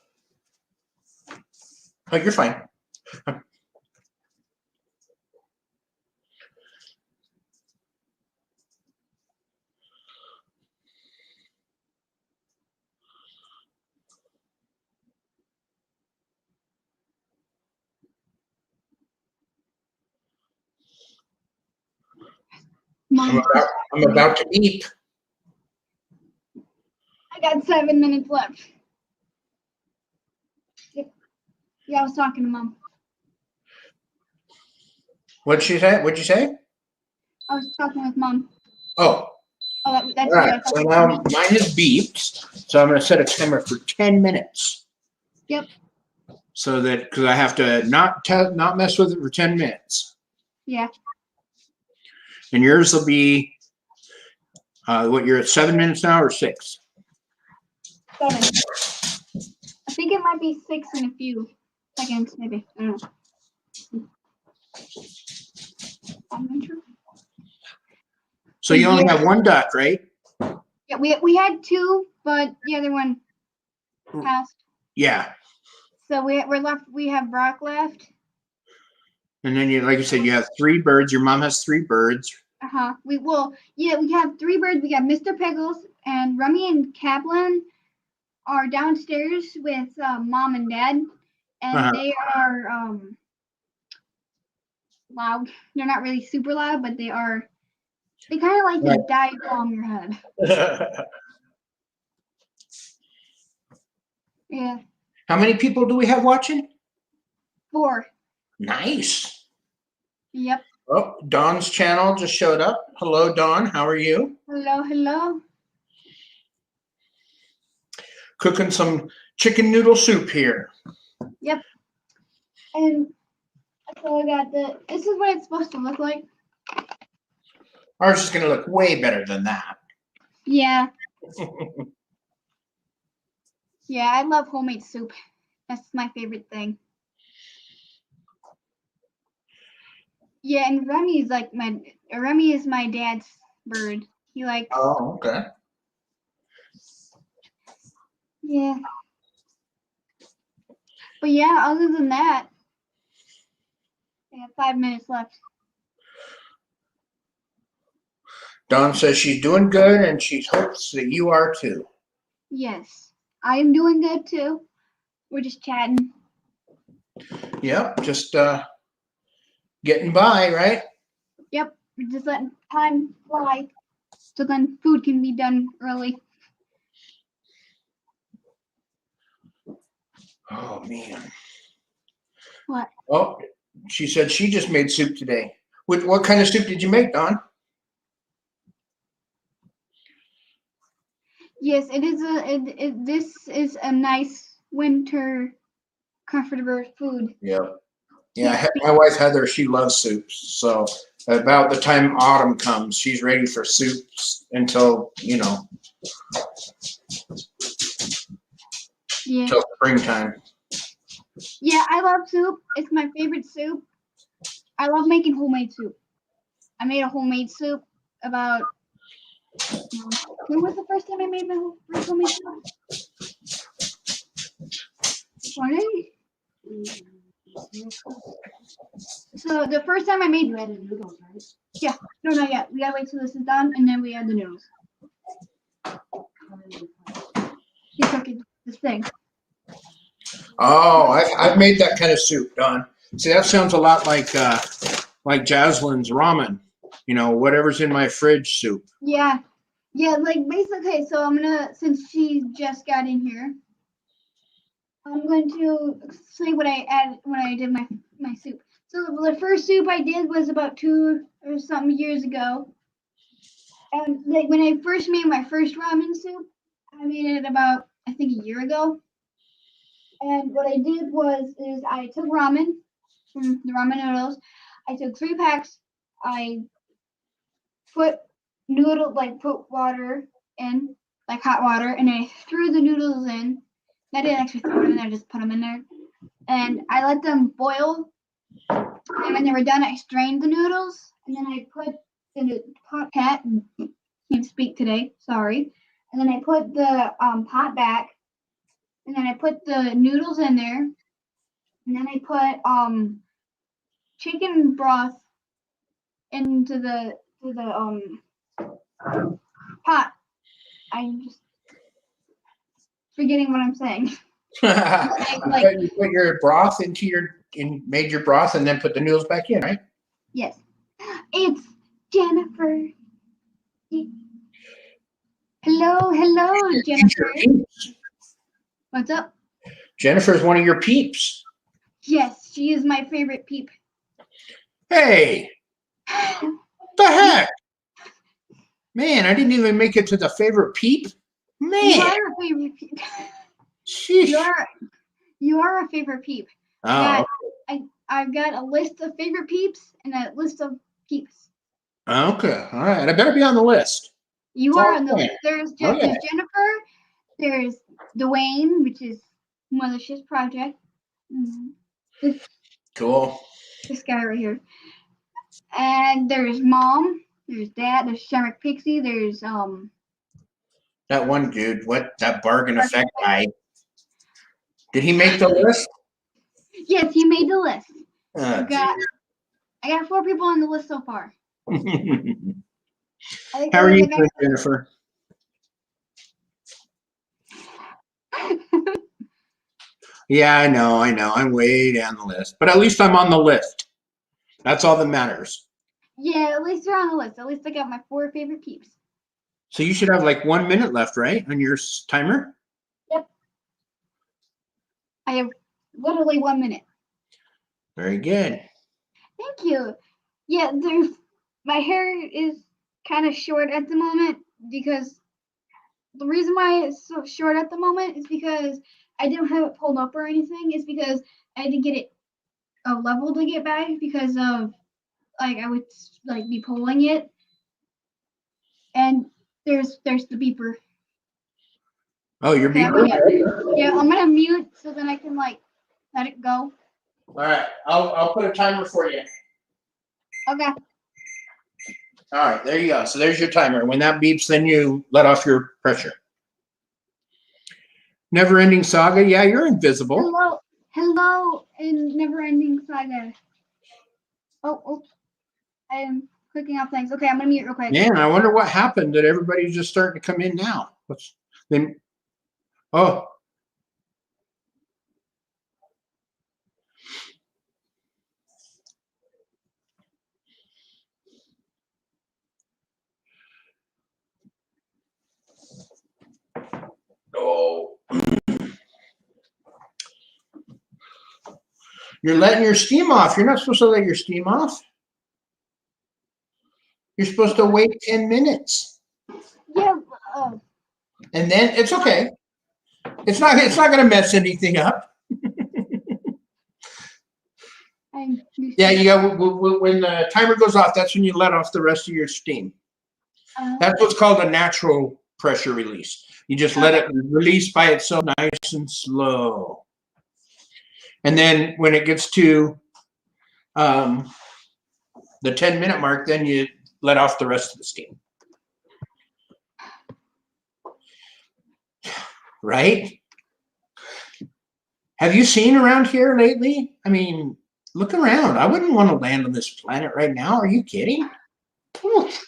Oh, you're fine. Mom, I'm about to beep. I got 7 minutes left. Yeah, I was talking to Mom. What'd she say? What'd you say? I was talking with Mom. Oh, Oh, that's all right. what I So thought. now mine is beeped. So I'm going to set a timer for 10 minutes. Yep. So that because I have to not mess with it for 10 minutes. Yeah. And yours will be what you're at 7 minutes now or 6? 7. I think it might be 6 in a few seconds, maybe. I don't know. I'm not sure. So you only have one duck, right? Yeah, we had 2, but the other one passed. Yeah. So we're left. We have Brock left. And then you, like you said, you have 3 birds. Your mom has 3 birds. We have 3 birds. We got Mr. Pickles and Rummy and Kaplan are downstairs with Mom and Dad, and they are loud. They're not really super loud, but they are. They kind of like to dive bomb your head. Yeah. How many people do we have watching? 4. Nice. Yep. Oh, Dawn's channel just showed up. Hello, Dawn. How are you? Hello, hello. Cooking some chicken noodle soup here. Yep. And so I got this is what it's supposed to look like. Ours is going to look way better than that. Yeah. Yeah, I love homemade soup. That's my favorite thing. Yeah, and Remy is my dad's bird. He likes. Oh, okay. Yeah. But yeah, other than that, I have 5 minutes left. Dawn says she's doing good and she hopes that you are too. Yes, I am doing good too. We're just chatting. Yep, just getting by, right? Yep, we're just letting time fly, so then food can be done early. Oh man. What? Oh, she said she just made soup today. What kind of soup did you make, Dawn? Yes, it is this is a nice winter comfortable food. Yep. Yeah, my wife Heather, she loves soups. So about the time autumn comes, she's ready for soups until, Yeah. till springtime. Yeah, I love soup. It's my favorite soup. I love making homemade soup. I made a homemade soup about when was the first time I made my first homemade soup? 20? So the first time I made You added noodles, right? Yeah, no, not yet. We gotta wait till this is done and then we add the noodles. He's cooking this thing. Oh, I've made that kind of soup, Dawn. See, that sounds a lot like Jazlyn's ramen. You know, whatever's in my fridge soup. Yeah. Yeah, like basically, so I'm gonna, since she just got in here, I'm going to say what I added when I did my soup. So the first soup I did was about 2 or something years ago. And like when I first made my first ramen soup, I made it about, I think, a year ago. And what I did is I took ramen from the ramen noodles. I took 3 packs. I put put water in, like hot water, and I threw the noodles in. I didn't actually throw them in there, I just put them in there. And I let them boil. And when they were done, I strained the noodles. And then I put in a pot, can't speak today, sorry. And then I put the pot back. And then I put the noodles in there. And then I put chicken broth into the pot. I'm just forgetting what I'm saying. You put your broth made your broth and then put the noodles back in, right? Yes. It's Jennifer. Hello, hello, Jennifer. What's up? Jennifer's one of your peeps. Yes, she is my favorite peep. Hey, what the heck? Man, I didn't even make it to the favorite peep. You Man, are a favorite peep. sheesh. You are a favorite peep. Oh, I've got a list of favorite peeps and a list of peeps. okay. All right. I better be on the list. You It's are all on the good. list. There's Okay. there's Jennifer. There's Duane, which is Mothership's project. Cool. This guy right here. And there's Mom. There's Dad. There's Shamrock Pixie. There's That one dude, what, that bargain effect guy. Did he make the list? Yes, he made the list. Oh, I got 4 people on the list so far. geez. I think How are there's you a doing, Jennifer? Yeah, I know. I'm way down the list, but at least I'm on the list. That's all that matters. Yeah, at least you're on the list. At least I got my 4 favorite peeps. So you should have like 1 minute left, right, on your timer? Yep. I have literally 1 minute. Very good. Thank you. Yeah, my hair is kind of short at the moment because the reason why it's so short at the moment is because I didn't have it pulled up or anything. It's because I had to get it level to get back because of I would be pulling it, and there's the beeper. Oh, you're being. Yeah, I'm gonna mute so then I can let it go. All right, I'll put a timer for you. Okay. All right, there you go. So there's your timer. When that beeps, then you let off your pressure. Never-ending saga. Yeah, you're invisible. Hello, in never-ending saga. Oh, I am clicking off things. Okay, I'm gonna mute real quick. Man, I wonder what happened that everybody's just starting to come in now. Oh. Oh. You're letting your steam off. You're not supposed to let your steam off. You're supposed to wait 10 minutes. Yeah. And then it's okay. It's not going to mess anything up. Yeah, you got when the timer goes off, that's when you let off the rest of your steam. That's what's called a natural pressure release. You just let it release by itself nice and slow. And then when it gets to the 10-minute mark, then you let off the rest of the steam. Right? Have you seen around here lately? I mean, look around. I wouldn't want to land on this planet right now. Are you kidding? Oof.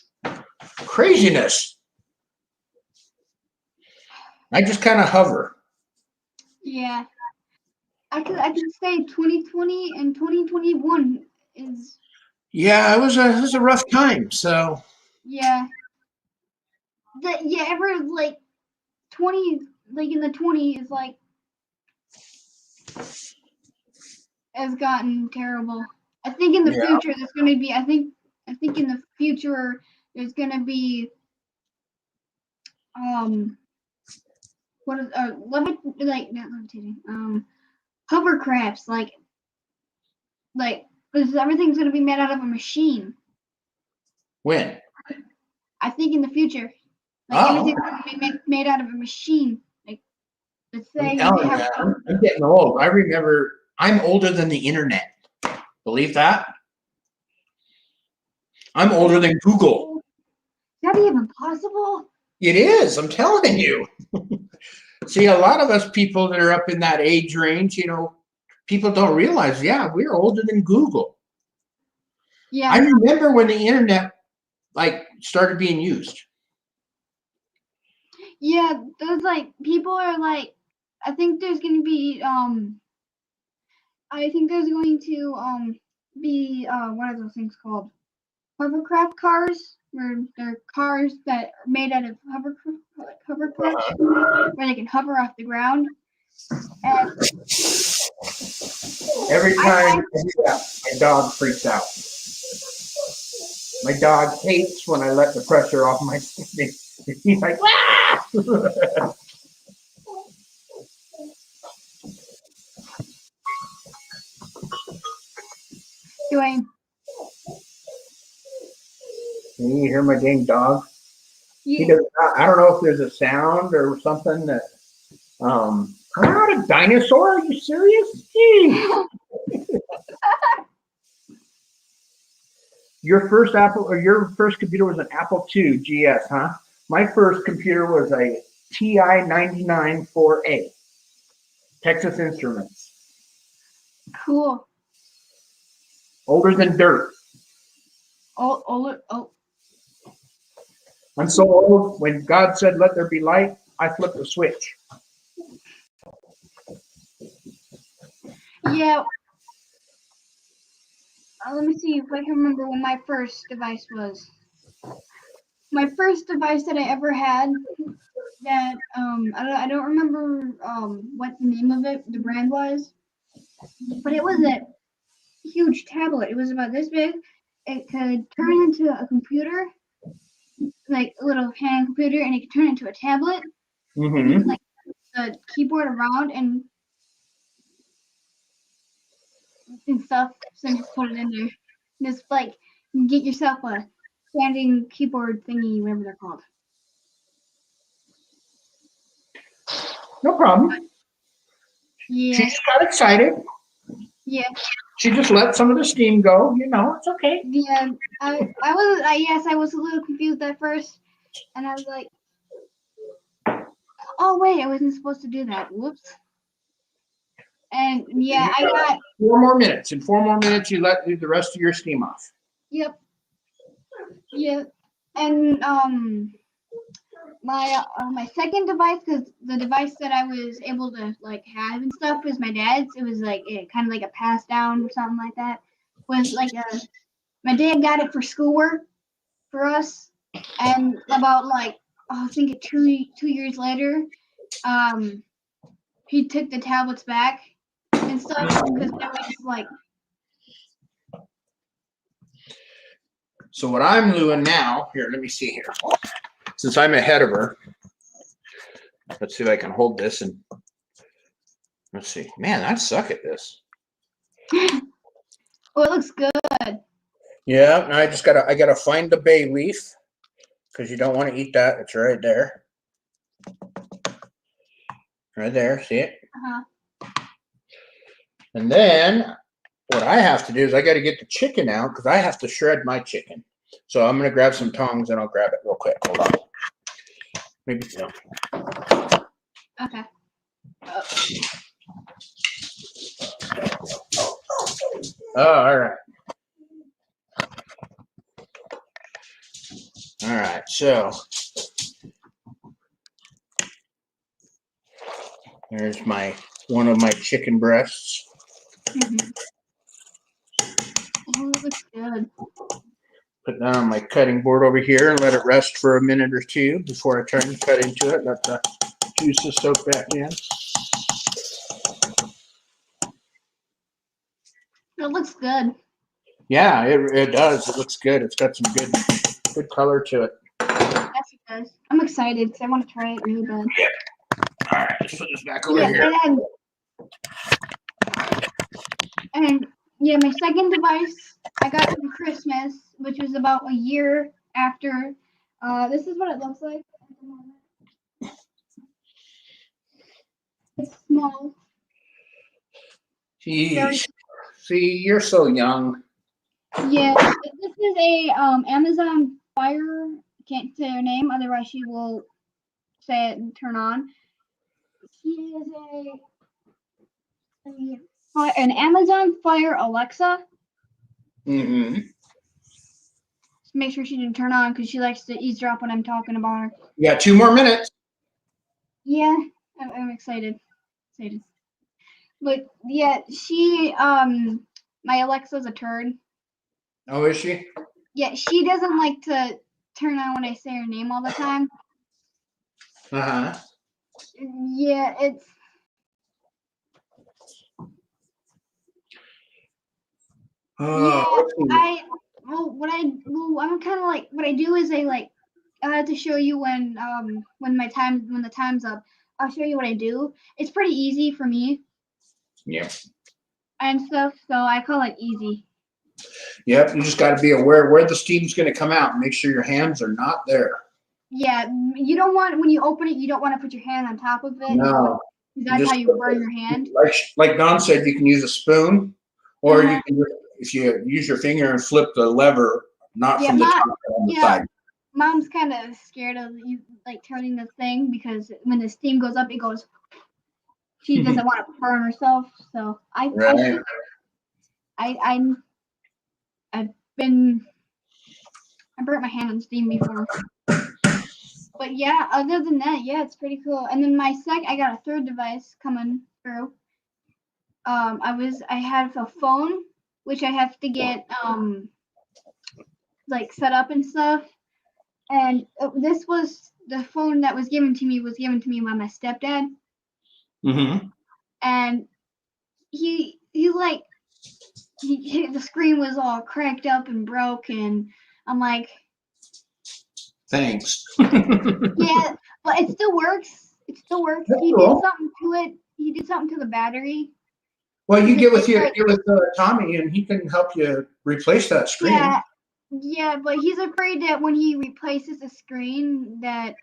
Craziness. I just kind of hover. Yeah. I could say 2020 and 2021 is. Yeah, it was a rough time. So. Yeah. Ever 20 in the 20s has gotten terrible. I think in the future there's going to be. I think in the future there's going to be. What is not levitating. Hovercrafts because everything's going to be made out of a machine. When? I think in the future, everything's going to be made out of a machine. Let's say I'm getting old. I remember I'm older than the internet. Believe that? I'm older than Google. Is that even possible? It is. I'm telling you. See, a lot of us people that are up in that age range, people don't realize, we're older than Google. Yeah. I remember when the internet started being used. Yeah, there's people are I think there's going to be I think there's going to be what are those things called? hovercraft cars, where they're cars that are made out of hovercraft, where they can hover off the ground. And Every I time I like, do that, my dog freaks out. My dog hates when I let the pressure off my stomach. He's like, ah! Duane, You hear my dang dog? He yeah, does not, I don't know if there's a sound or something that, I'm not a dinosaur. Are you serious? Gee. Your first Apple or your first computer was an Apple II GS, huh? My first computer was a TI 99 4A, Texas Instruments. cool. Older than dirt. Oh, I'm so old. When God said, "Let there be light," I flipped the switch. yeah. Let me see if I can remember when my first device was. My first device that I ever had that I don't remember what the name of it, the brand was, but it was a huge tablet. It was about this big. It could turn into a computer, like a little hand computer, and it could turn into a tablet. And you could like the keyboard around and stuff, so you just put it in there. Just like get yourself a standing keyboard thingy, whatever they're called. No problem. She Yeah, just got excited. yeah, She just let some of the steam go. You know, it's okay. yeah. I was a little confused at first, and I was like, oh wait, I wasn't supposed to do that. Whoops. And yeah, I got 4 more minutes. In 4 more minutes, you let the rest of your steam off. yep, yep. And my second device, because the device that I was able to like have and stuff was my dad's. It was like kind of like a pass down or something like that. Was like my dad got it for schoolwork for us, and about like I think it 2 years later, he took the tablets back and stuff because they were just like So what I'm doing now, here, let me see here. Since I'm ahead of her, let's see if I can hold this and let's see. Man, I suck at this. oh, it looks good. Yeah, I gotta find the bay leaf because you don't want to eat that. It's right there. Right there, see it? And then what I have to do is I got to get the chicken out because I have to shred my chicken. So I'm gonna grab some tongs and I'll grab it real quick. Hold on. Maybe no. Okay. Oh, all right. All right. So there's one of my chicken breasts. Mm-hmm. Oh, it looks good. Put that on my cutting board over here and let it rest for a minute or two before I try and cut into it. Let the juices soak back in. It looks good. Yeah, it does. It looks good. It's got some good color to it. Yes, it does. I'm excited because I want to try it really bad. All right, let's put this back over Yeah, here. and yeah, my second device I got for Christmas, which was about a year after. This is what it looks like at the moment. It's small. Jeez. See, you're so young. Yeah, this is a Amazon Fire. Can't say her name, otherwise she will say it and turn on. She is an Amazon Fire Alexa. Mm-hmm. Just make sure she didn't turn on because she likes to eavesdrop when I'm talking about her. You got 2 more minutes. Yeah, I'm excited. But yeah, she my Alexa's a turd. Oh, is she? Yeah, she doesn't like to turn on when I say her name all the time. Uh-huh. Yeah, it's yeah. I'm kind of like what I do is I have to show you when the time's up. I'll show you what I do. It's pretty easy for me Yeah. and stuff, so I call it easy. Yep. You just got to be aware where the steam's going to come out. Make sure your hands are not there. Yeah, you don't want when you open it, you don't want to put your hand on top of it. No. That's how you burn your hand. Like Don said, you can use a spoon, or Uh-huh. you can, if you use your finger and flip the lever, not from the top, but on the side. Mom's kind of scared of you like turning the thing because when the steam goes up, it goes. She doesn't want to burn herself, so I've burnt my hand on steam before. But yeah, other than that, yeah, it's pretty cool. And then I got a third device coming through. I had a phone, which I have to get like set up and stuff. And this was the phone that was given to me by my stepdad. Mm-hmm. And the screen was all cracked up and broke, and I'm like, Thanks. yeah, but it still works. It still works. That's He cool. did something to it. He did something to the battery. Well, you get with Tommy, and he can help you replace that screen. Yeah, but he's afraid that when he replaces the screen, that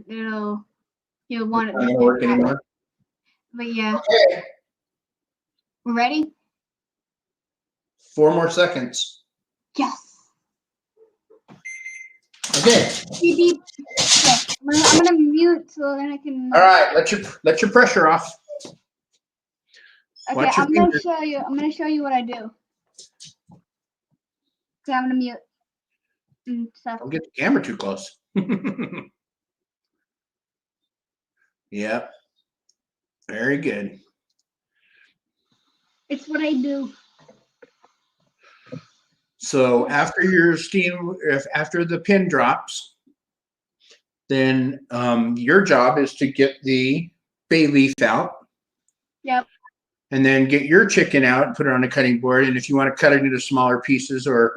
he'll want it Not gonna work anymore. But yeah, Okay. we're ready. 4 more seconds. Yes. Okay. Beep, beep. Okay. I'm gonna mute so then I can. All right. Let your pressure off. Okay, I'm gonna show you. I'm gonna show you what I do. Okay, I'm gonna mute and stuff. Don't get the camera too close. Yep. Very good. It's what I do. So after your steam, after the pin drops, then your job is to get the bay leaf out. Yep. And then get your chicken out and put it on a cutting board. And if you want to cut it into smaller pieces or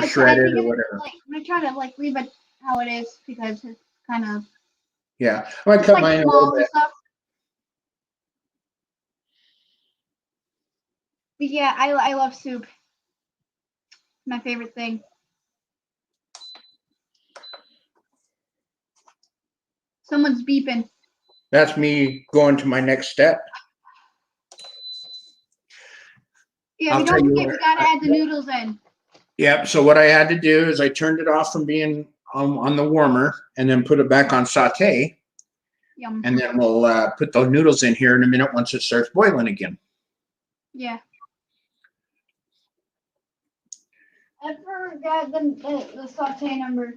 shred it or whatever. I'm gonna try to leave it how it is because it's kind of. Yeah, I might cut mine a little bit. Stuff. But yeah, I love soup. My favorite thing. Someone's beeping. That's me going to my next step. Yeah, don't forget, we gotta add the noodles in. Yep. So what I had to do is I turned it off from being on the warmer and then put it back on sauté. Yum. And then we'll put the noodles in here in a minute once it starts boiling again. Yeah. I forgot the sauté number.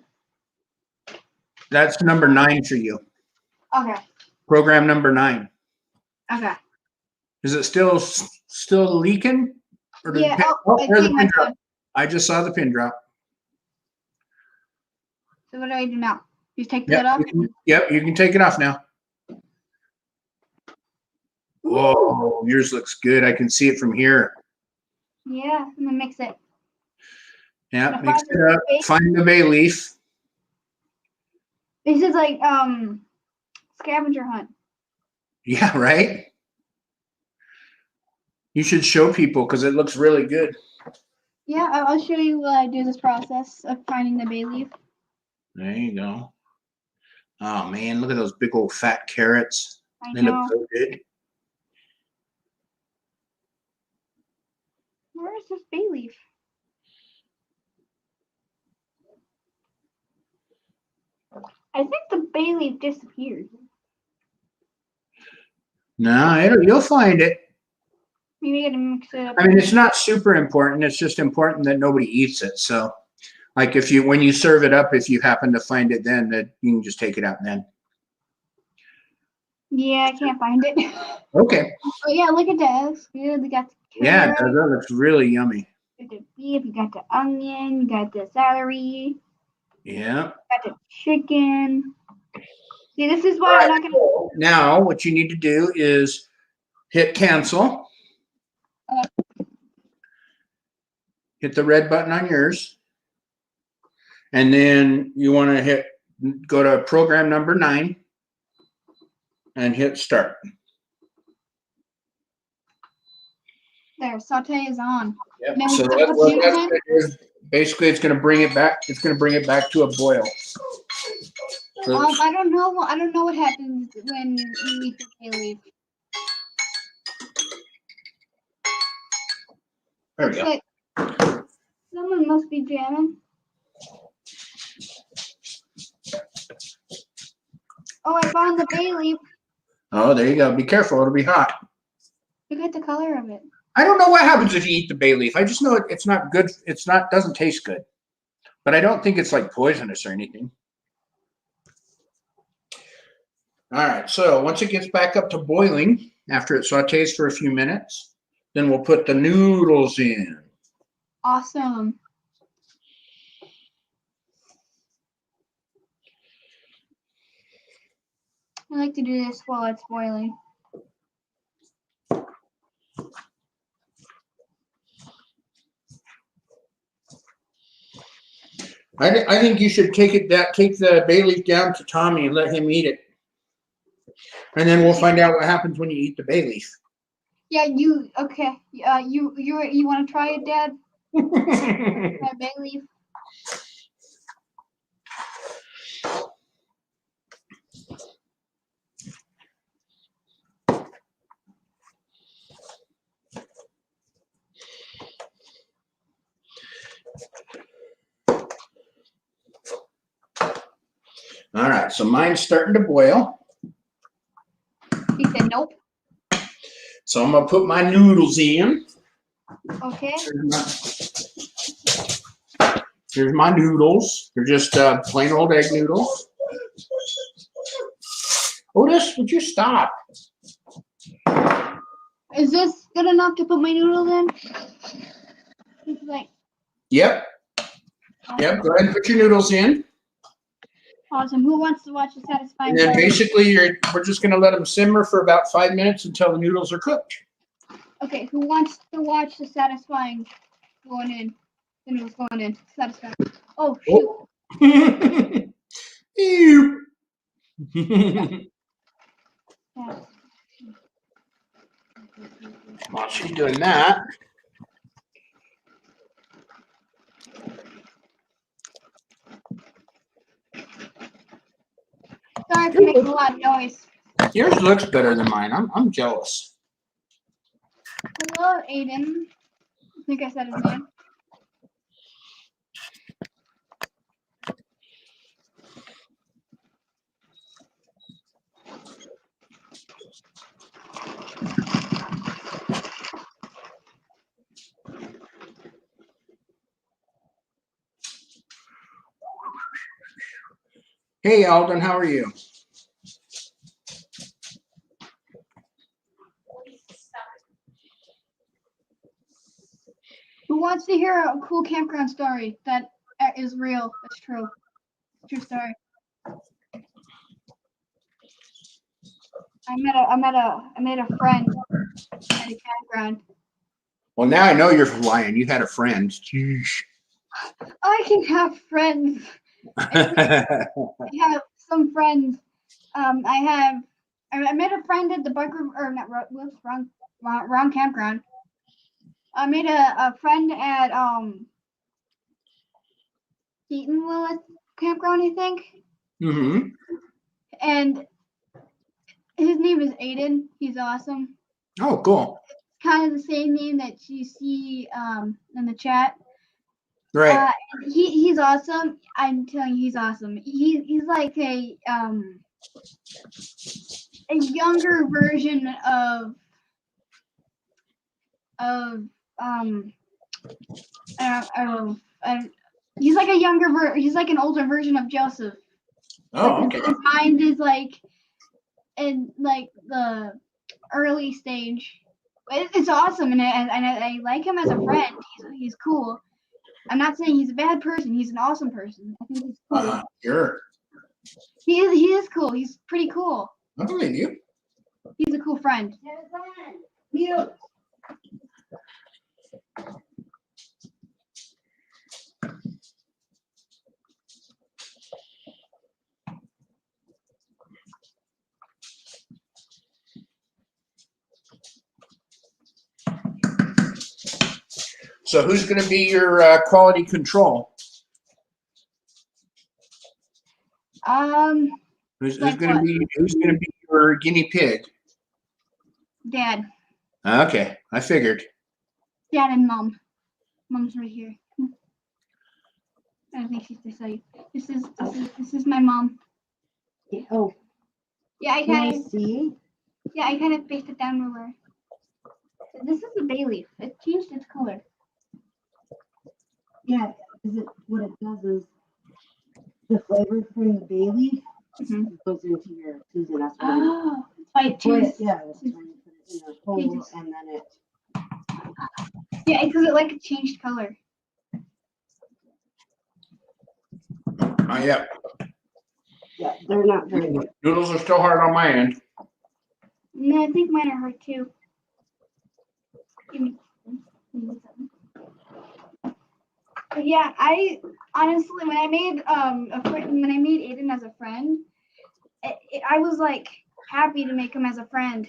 That's number 9 for you. Okay. Program number 9. Okay. Is it still leaking? Or yeah. where's the pin drop? I just saw the pin drop. So what do I do now? You take that off? Yep, you can take it off now. Oh, yours looks good. I can see it from here. Yeah, I'm gonna mix it. Yeah, mix it up. Find the bay leaf. This is like scavenger hunt. Yeah, right? You should show people because it looks really good. Yeah, I'll show you what I do this process of finding the bay leaf. There you go. Oh man, look at those big old fat carrots. They look so good. Where is this bay leaf? I think the bay leaf disappeared. No, you'll find it. Maybe I gotta mix it up. I mean, it's not super important. It's just important that nobody eats it. So, like when you serve it up, if you happen to find it, then that you can just take it out then. Yeah, I can't find it. Okay. Oh yeah, look at that. That's good. They got yeah, that looks really yummy. Yeah, beef, you got the onion, you got the celery, Yeah. got the chicken. See, this is why I'm not gonna. Now, what you need to do is hit cancel. Hit the red button on yours. And then you want to go to program number 9 and hit start. There, saute is on. Yep. Now So we put what the that's noodles gonna do is basically it's going to bring it back. It's going to bring it back to a boil. So, I don't know. I don't know what happens when you eat the bay leaf. there we go. Okay. Someone must be jamming. Oh, I found the bay leaf. Oh, there you go. Be careful. It'll be hot. Look at the color of it. I don't know what happens if you eat the bay leaf. I just know it's not good. Doesn't taste good. But I don't think it's like poisonous or anything. All right. So once it gets back up to boiling, after it sautés for a few minutes, then we'll put the noodles in. Awesome. I like to do this while it's boiling. I think you should take the bay leaf down to Tommy and let him eat it. And then we'll find out what happens when you eat the bay leaf. Yeah, okay. You want to try it, Dad? Try bay leaf. All right, so mine's starting to boil. He said nope. So I'm gonna put my noodles in. Okay. Here's my noodles. They're just plain old egg noodles. Otis, would you stop? Is this good enough to put my noodles in? It's like Yep. Yep. Go ahead and put your noodles in. awesome. Who wants to watch the satisfying? And then part? basically we're just gonna let them simmer for about 5 minutes until the noodles are cooked. Okay, who wants to watch the satisfying going in? The noodles going in. Satisfying. Oh shoot. Ew. Yeah. While she's doing that, Sorry for making a lot of noise. yours looks better than mine. I'm jealous. Hello, Aiden. I think I said his name. Hey Alden, how are you? Who wants to hear a cool campground story that is real? That's true. True story. I met a friend at a campground. Well, now I know you're lying. You had a friend. Jeez. I can have friends. I have some friends. I met a friend at the biker or not. Whoops, wrong campground. I made a friend at Keaton Willis campground, I think. Mm-hmm. And his name is Aiden. He's awesome. Oh, cool. Kind of the same name that you see in the chat. Right. He's awesome. I'm telling you, he's awesome. He's like a younger version of he's like a he's like an older version of Joseph. Oh, okay. His mind is like in like the early stage. It's awesome, and I like him as a friend. He's cool. I'm not saying he's a bad person. He's an awesome person. I think he's cool. Sure. He is cool. He's pretty cool. I believe you. He's a cool friend. Mute. So who's going to be your quality control? Who's Like going to what? be your guinea pig? Dad. Okay, I figured. Dad and Mom. Mom's right here. I don't think she's to show you. This is my mom. Oh, Yeah, I can I kind of see? based it down lower. This is a bay leaf. It changed its color. Yeah, what it does is the flavor from the bay leaf goes into your Susan. That's why. Oh, that's why it Well, changed. yeah, that's why you put it in a hole and then it. Yeah, because it like changed color. Yeah. Yeah, they're not very good. Noodles are still hard on my end. No, I think mine are hard too. Give me something. But yeah, I honestly, when I made Aiden as a friend, I was like happy to make him as a friend.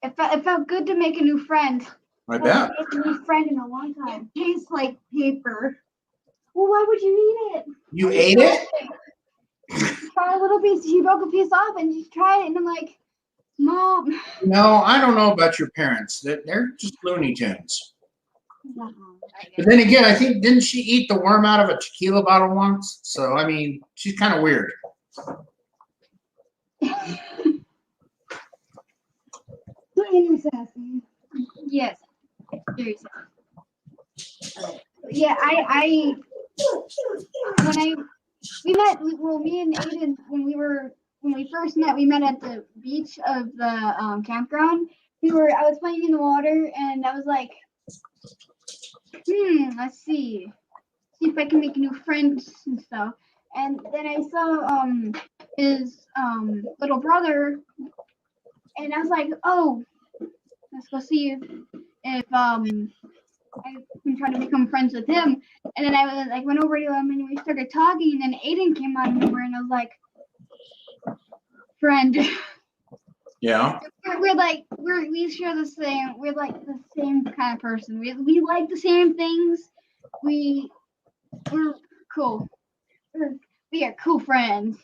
It felt good to make a new friend. I bet. Made a new friend in a long time. It tastes like paper. Well, why would you eat it? You ate it? Try a little piece. She broke a piece off and just try it, and I'm like, Mom. No, I don't know about your parents. They're just Looney Tunes. But then again, I think, didn't she eat the worm out of a tequila bottle once? So, I mean, she's kind of weird. Duane is sassy. Yes. Very sad. Yeah, me and Aiden, when we first met, we met at the beach of the campground. I was playing in the water and I was like, let's see if I can make new friends and stuff. And then I saw his little brother, and I was like, oh, let's go see if I can try to become friends with him. And then I was like went over to him and we started talking, and then Aiden came out of nowhere and I was like, friend. Yeah. We share the same, we're like the same kind of person. We like the same things. We're cool. We are cool friends.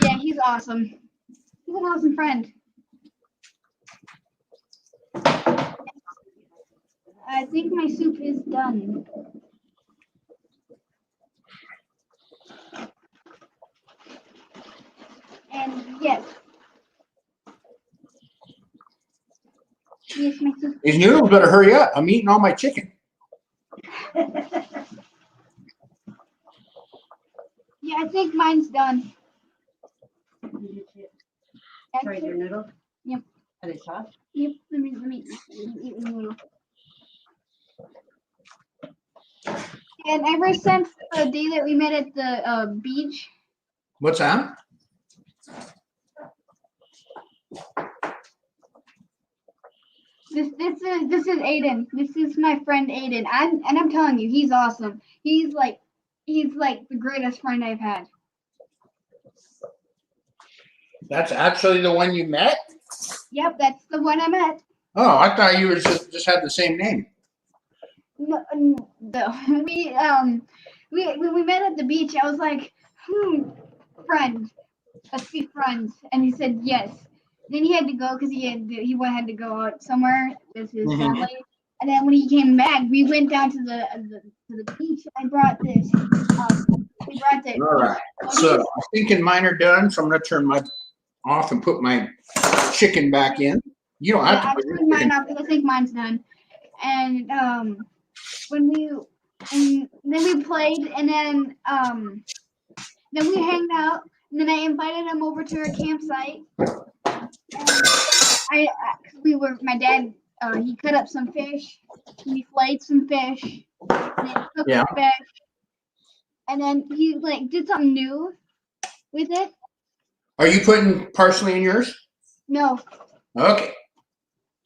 Yeah, he's awesome. He's an awesome friend. I think my soup is done. And yes. Yes, my soup. These noodles better hurry up. I'm eating all my chicken. Yeah, I think mine's done. Tried your noodle? Yep. Are they soft? Yep. Let me eat the noodle. And ever since the day that we met at the beach, What's that? this is Aiden. This is my friend Aiden. I'm telling you, he's awesome. He's like the greatest friend I've had. That's actually the one you met? Yep, that's the one I met. Oh, I thought you were just had the same name. No, we met at the beach. I was like, friend, let's be friends, and he said yes. Then he had to go because he had to go out somewhere with his family. And then when he came back, we went down to the beach. I brought this. We brought it. All right. So I'm thinking mine are done, so I'm gonna turn my off and put my chicken back in. You don't have to put I turned mine off because I think mine's done. And then we played, and then we hanged out, and then I invited him over to our campsite. And my dad he cut up some fish. He flayed some fish. And then cooked Yeah. the fish. And then he like did something new with it. Are you putting parsley in yours? No. Okay.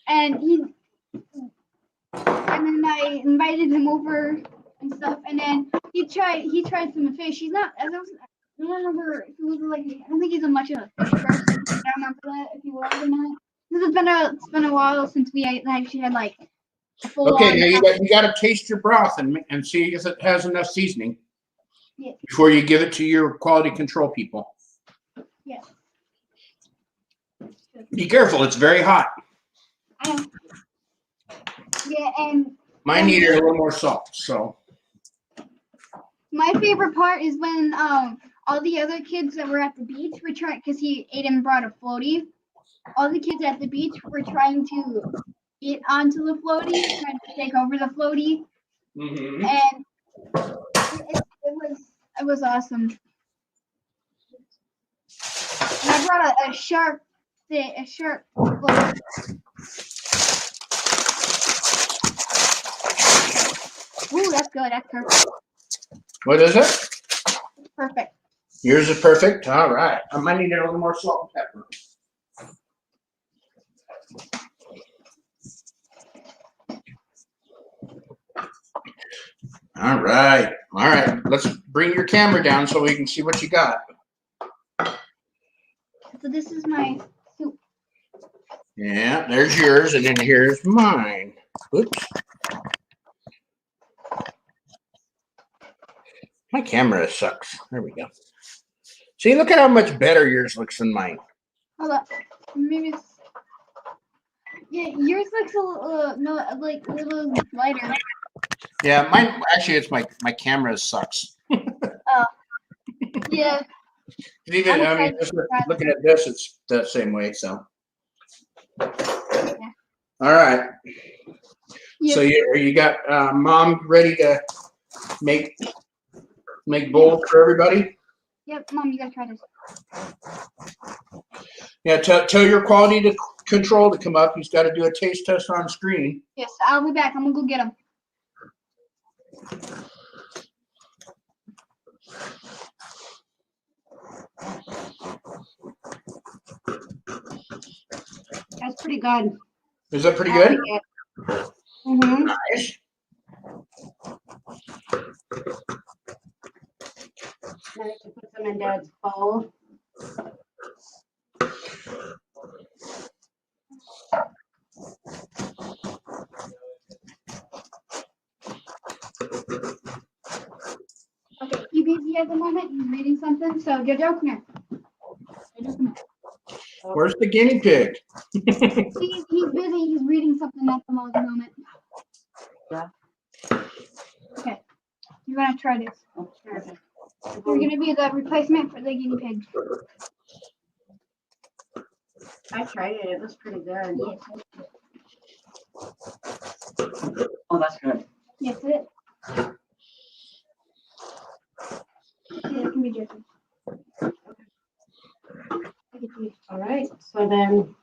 And then I invited him over and stuff. And then he tried some fish. He's not. I don't remember if he was like. I don't think he's a much of a fish person. I don't remember that if he was or not. It's been a while since we actually had like a full Okay, on. now you got to taste your broth and see if it has enough seasoning Yes. before you give it to your quality control people. Yes. Be careful, it's very hot. I know. Yeah, and Mine needed a little more salt, so. my favorite part is when all the other kids that were at the beach were trying, because Aiden brought a floaty. All the kids at the beach were trying to get onto the floaty, trying to take over the floaty, and it was awesome. And I brought a sharp floaty. Ooh, that's good. That's perfect. What is it? Perfect. Yours is perfect? All right. I might need a little more salt and pepper. All right. All right. Let's bring your camera down so we can see what you got. So this is my soup. Yeah, there's yours, and then here's mine. Oops. My camera sucks. There we go. See, look at how much better yours looks than mine. Hold up. Maybe it's. Yeah, yours looks a little, like a little lighter. Yeah, mine actually it's my camera sucks. Oh. Yeah. Even I mean, just looking at this, it's the same way. So. Yeah. All right. Yep. So you got mom ready to make bowls for everybody? Yep, Mom, you gotta try this. Yeah, tell your quality control to come up. He's got to do a taste test on screen. Yes, I'll be back. I'm gonna go get them. That's pretty good. Is that pretty I good? like it. Mm-hmm. Nice. Now I can put some in Dad's bowl. Okay, he's busy at the moment. He's reading something. So, Jojo, come here. Jojo, come here. Where's the guinea pig? He's busy. He's reading something at the moment. Yeah. Okay, you're gonna try this. Okay. You're gonna be the replacement for the guinea pig. I tried it. It was pretty good. Yes. Oh, that's good. Yes, it. Yeah, it can be Jojo. All right. So then,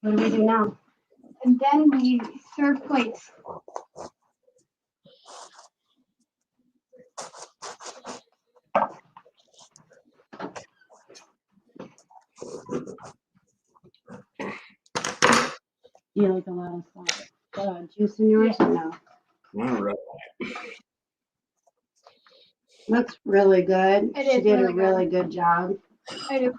what do we do now? And then we serve plates. Do you like a lot of juice in yours or no? All right. Looks really good. It She is did really a really good job. I do.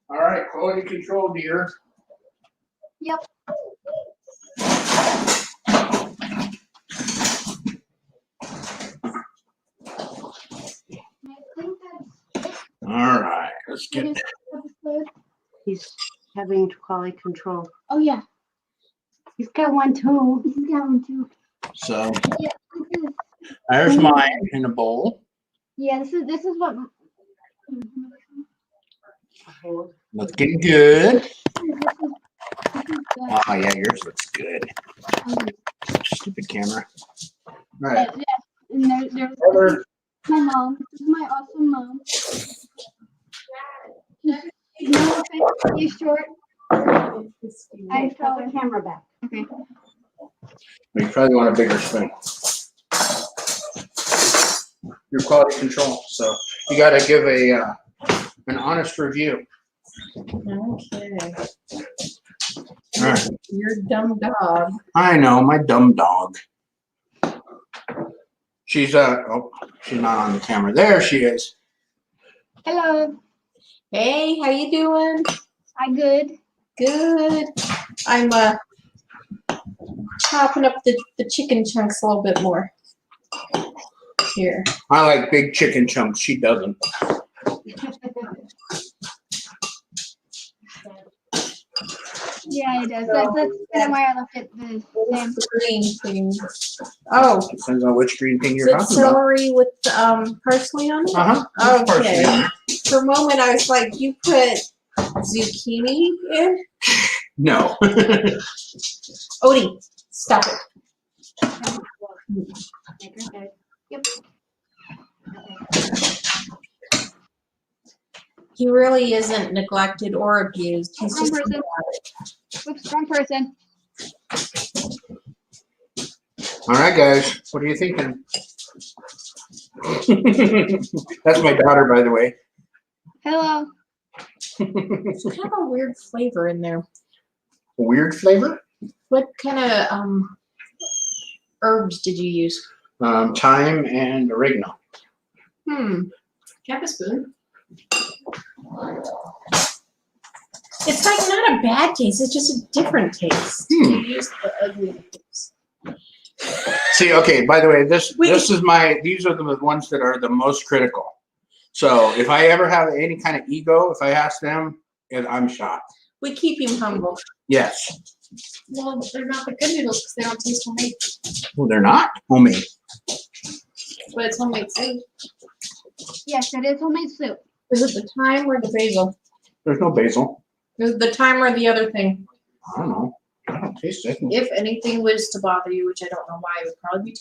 All right, quality control, dear. Yep. I think that's All right, let's it. get. This episode. He's having quality control. Oh yeah, He's got one too. he's got one too. So Yeah, this is. there's mine in a bowl. Yeah, this is what. Looking good. This is Oh yeah, yours looks good. Stupid camera. All right. yeah, and there's Other- my mom. This is my awesome mom. She's no offense, she's short, I Put felt the it. camera back. Okay. You probably want a bigger spoon. Your quality control. So you got to give an honest review. Okay. All right. Your dumb dog. I know, my dumb dog. She's oh, she's not on the camera. There she is. Hello. Hey, how you doing? I good. Good. I'm chopping up the chicken chunks a little bit more. Here. I like big chicken chunks. She doesn't. Yeah, it does. That's kind of why I left it the same. The green thing. Oh, Depends on which green thing is you're it talking about. celery with parsley on it? Uh-huh. Okay. For a moment, I was like, you put zucchini in? No. Odie, stop it. Make her head. Yep. He really isn't neglected or abused. He's Wrong just person. Oops, wrong person. All right, guys. What are you thinking? That's my daughter, by the way. Hello. It's kind of a weird flavor in there. Weird flavor? What kind of herbs did you use? Thyme and oregano. Tablespoon. It's like not a bad taste. It's just a different taste. You use the ugly taste. See, okay, by the way, these are the ones that are the most critical. So if I ever have any kind of ego, if I ask them, I'm shocked. We keep him humble. Yes. Well, they're not the good noodles because they don't taste homemade. Well, they're not homemade. But it's homemade soup. Yes, it is homemade soup. Is it the thyme or the basil? There's no basil. Is it the thyme or the other thing? I don't know. I don't taste it. If anything was to bother you, which I don't know why, it would probably be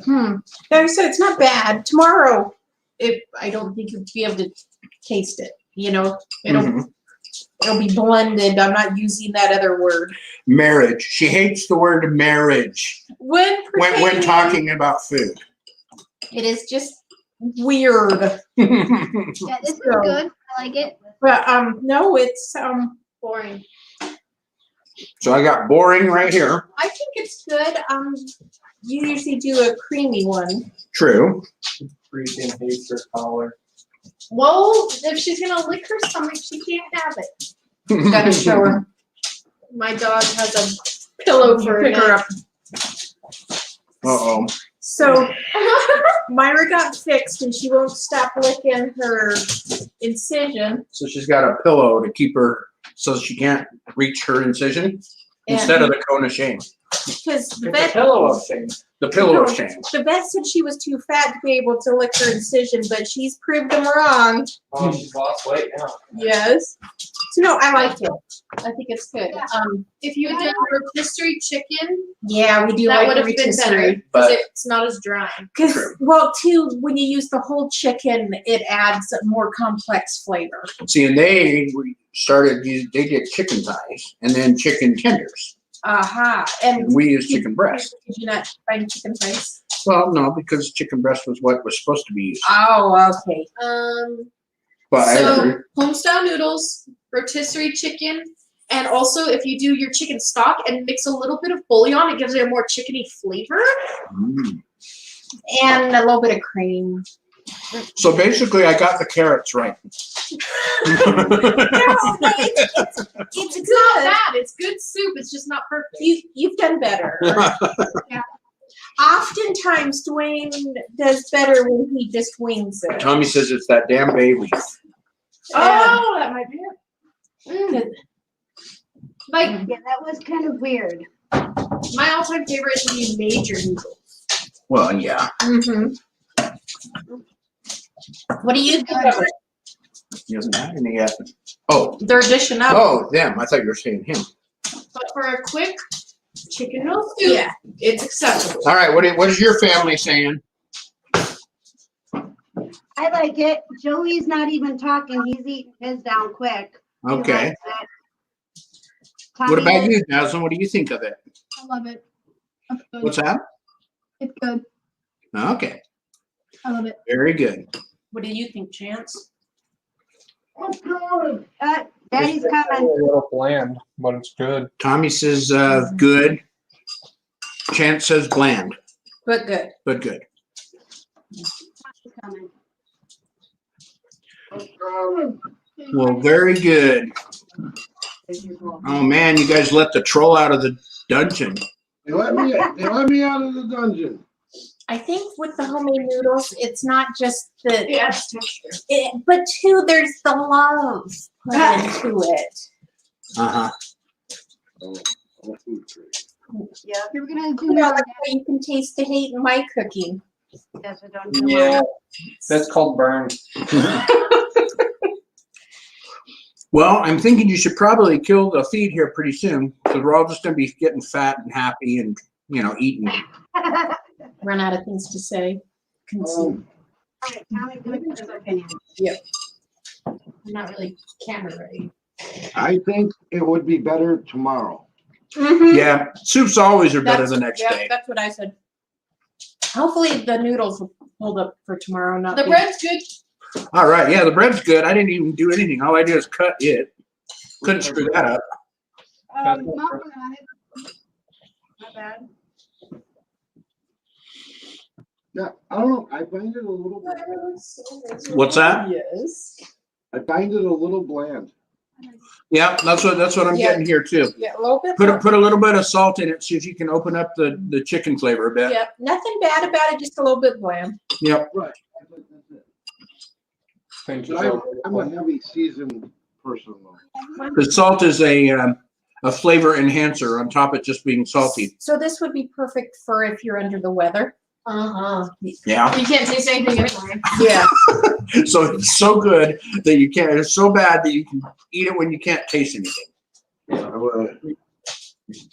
thyme. Like I said, it's not bad. Tomorrow, I don't think you'll be able to taste it. You know, it'll be blended. I'm not using that other word. Marriage. She hates the word marriage When talking about food. it is just weird. Yeah, this is good. I like it. But no, it's boring. So I got boring right here. I think it's good. You usually do a creamy one. True. Freezing hates her collar. Well, if she's gonna lick her stomach, she can't have it. Gotta show her. My dog has a pillow for pick her up. Uh-oh. So Myra got fixed and she won't stop licking her incision. So she's got a pillow to keep her so she can't reach her incision instead of the cone of shame. Because the It's a vet, pillow of shame. The pillow of shame. the vet said she was too fat to be able to lick her incision, but she's proved them wrong. Oh, she's lost weight now. Yes. So no, I like it. I think it's good. Yeah. If you did rotisserie chicken, we do that like would the have been better rotisserie. because But- it's not as dry. Because, True. well, too, when you use the whole chicken, it adds a more complex flavor. See, and they did chicken thighs and then chicken tenders. Aha. And And we use chicken breast. did you not find chicken thighs? Well, no, because chicken breast was what was supposed to be used. Oh, okay. But I agree. So homestyle noodles, rotisserie chicken, and also if you do your chicken stock and mix a little bit of bouillon, it gives it a more chickeny flavor. And a little bit of cream. So basically, I got the carrots right. It's It's not bad. It's good soup. It's just not perfect. You've done better. Oftentimes, Duane does better when he just wings it. Tommy says it's that damn bay leaf. Oh, that might be it. Like Yeah, that was kind of weird. my all-time favorite is when you made your noodles. Well, yeah. What do you think of it? He hasn't had any yet. Oh, They're dishing up. oh, them. I thought you were saying him. But for a quick chicken noodle soup, it's acceptable. All right, what is your family saying? I like it. Joey's not even talking. He's eating his down quick. He Okay. likes it. What about you, Jazlyn? What do you think of it? I love it. That's good. What's that? It's good. Okay, I love it. very good. What do you think, Chance? Daddy's It's a coming. little bland, but it's good. Tommy says good. Chance says bland, But good. but good. Coming. Well, very good. Oh man, you guys let the troll out of the dungeon. They let me out of the dungeon. I think with the homemade noodles, it's not just the, It adds texture. but too, there's the love put into it. Uh-huh. I'm a food critic. Yeah, We're gonna do You know, that. like how you can taste the hate in my cooking. that's what I'm doing. Yeah. That's called burn. Well, I'm thinking you should probably kill the feed here pretty soon because we're all just going to be getting fat and happy and, eating. Run out of things to say. Consume. Alright, Tommy's gonna give his opinion. I'm not really camera ready. I think it would be better tomorrow. Mm-hmm. Yeah, soups always are better the next day. That's what I said. Hopefully the noodles will hold up for tomorrow. Not The be- bread's good. All right, yeah, the bread's good. I didn't even do anything. All I did is cut it. Couldn't screw that up. Mom put it on it. Not bad. Yeah, I don't know. I find it a little. What's that? Yes. I find it a little bland. Yeah, that's what I'm Yeah. getting here too. Yeah, a little bit. Put a little bit of salt in it, see if you can open up the chicken flavor a bit. Yeah, nothing bad about it, just a little bit bland. Yep. Right. That's it. Thank you. But I'm a heavy seasoned person though. The salt is a flavor enhancer on top of just being salty. So this would be perfect for if you're under the weather. Uh-huh. Yeah. You can't taste anything anyway. Yeah. So it's so good that you can't. It's so bad that you can eat it when you can't taste anything. Yeah, I would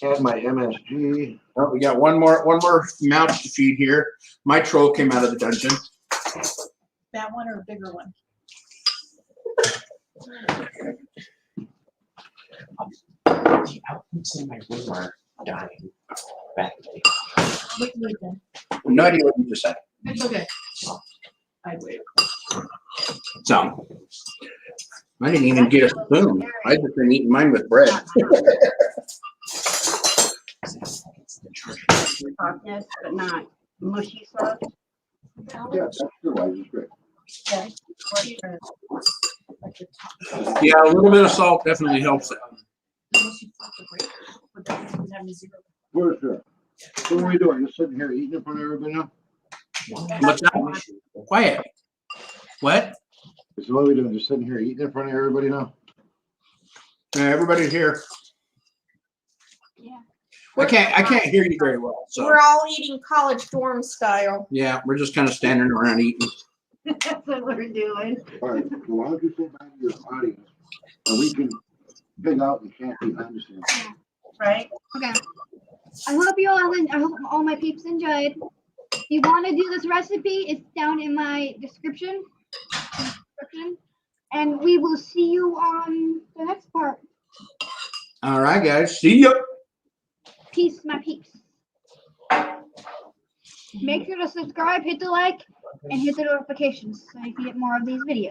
add my MSG. Oh, we got one more mouth to feed here. My troll came out of the dungeon. That one or a bigger one? Outputs in my room are dying badly. Wait then. No idea what you just said. It's okay. I wait. So I didn't even get a spoon. I just been eating mine with bread. Softness, but not mushy soft. Yeah, that's true. I just agree. Yeah, a little bit of salt definitely helps it. For sure. So what are we doing? Just sitting here eating in front of everybody now? What's that? Quiet. What? So what are we doing? Just sitting here eating in front of everybody now? Everybody's here. Yeah. I can't hear you very well. So We're all eating college dorm style. yeah, we're just kind of standing around eating. That's what we're doing. All right, so why don't you say bye to your audience? And we can pick out and can't behind the scenes. Right? Okay. I hope all my peeps enjoyed. If you want to do this recipe, it's down in my description. And we will see you on the next part. All right, guys. See ya. Peace, my peeps. Make sure to subscribe, hit the like, and hit the notifications so you can get more of these videos.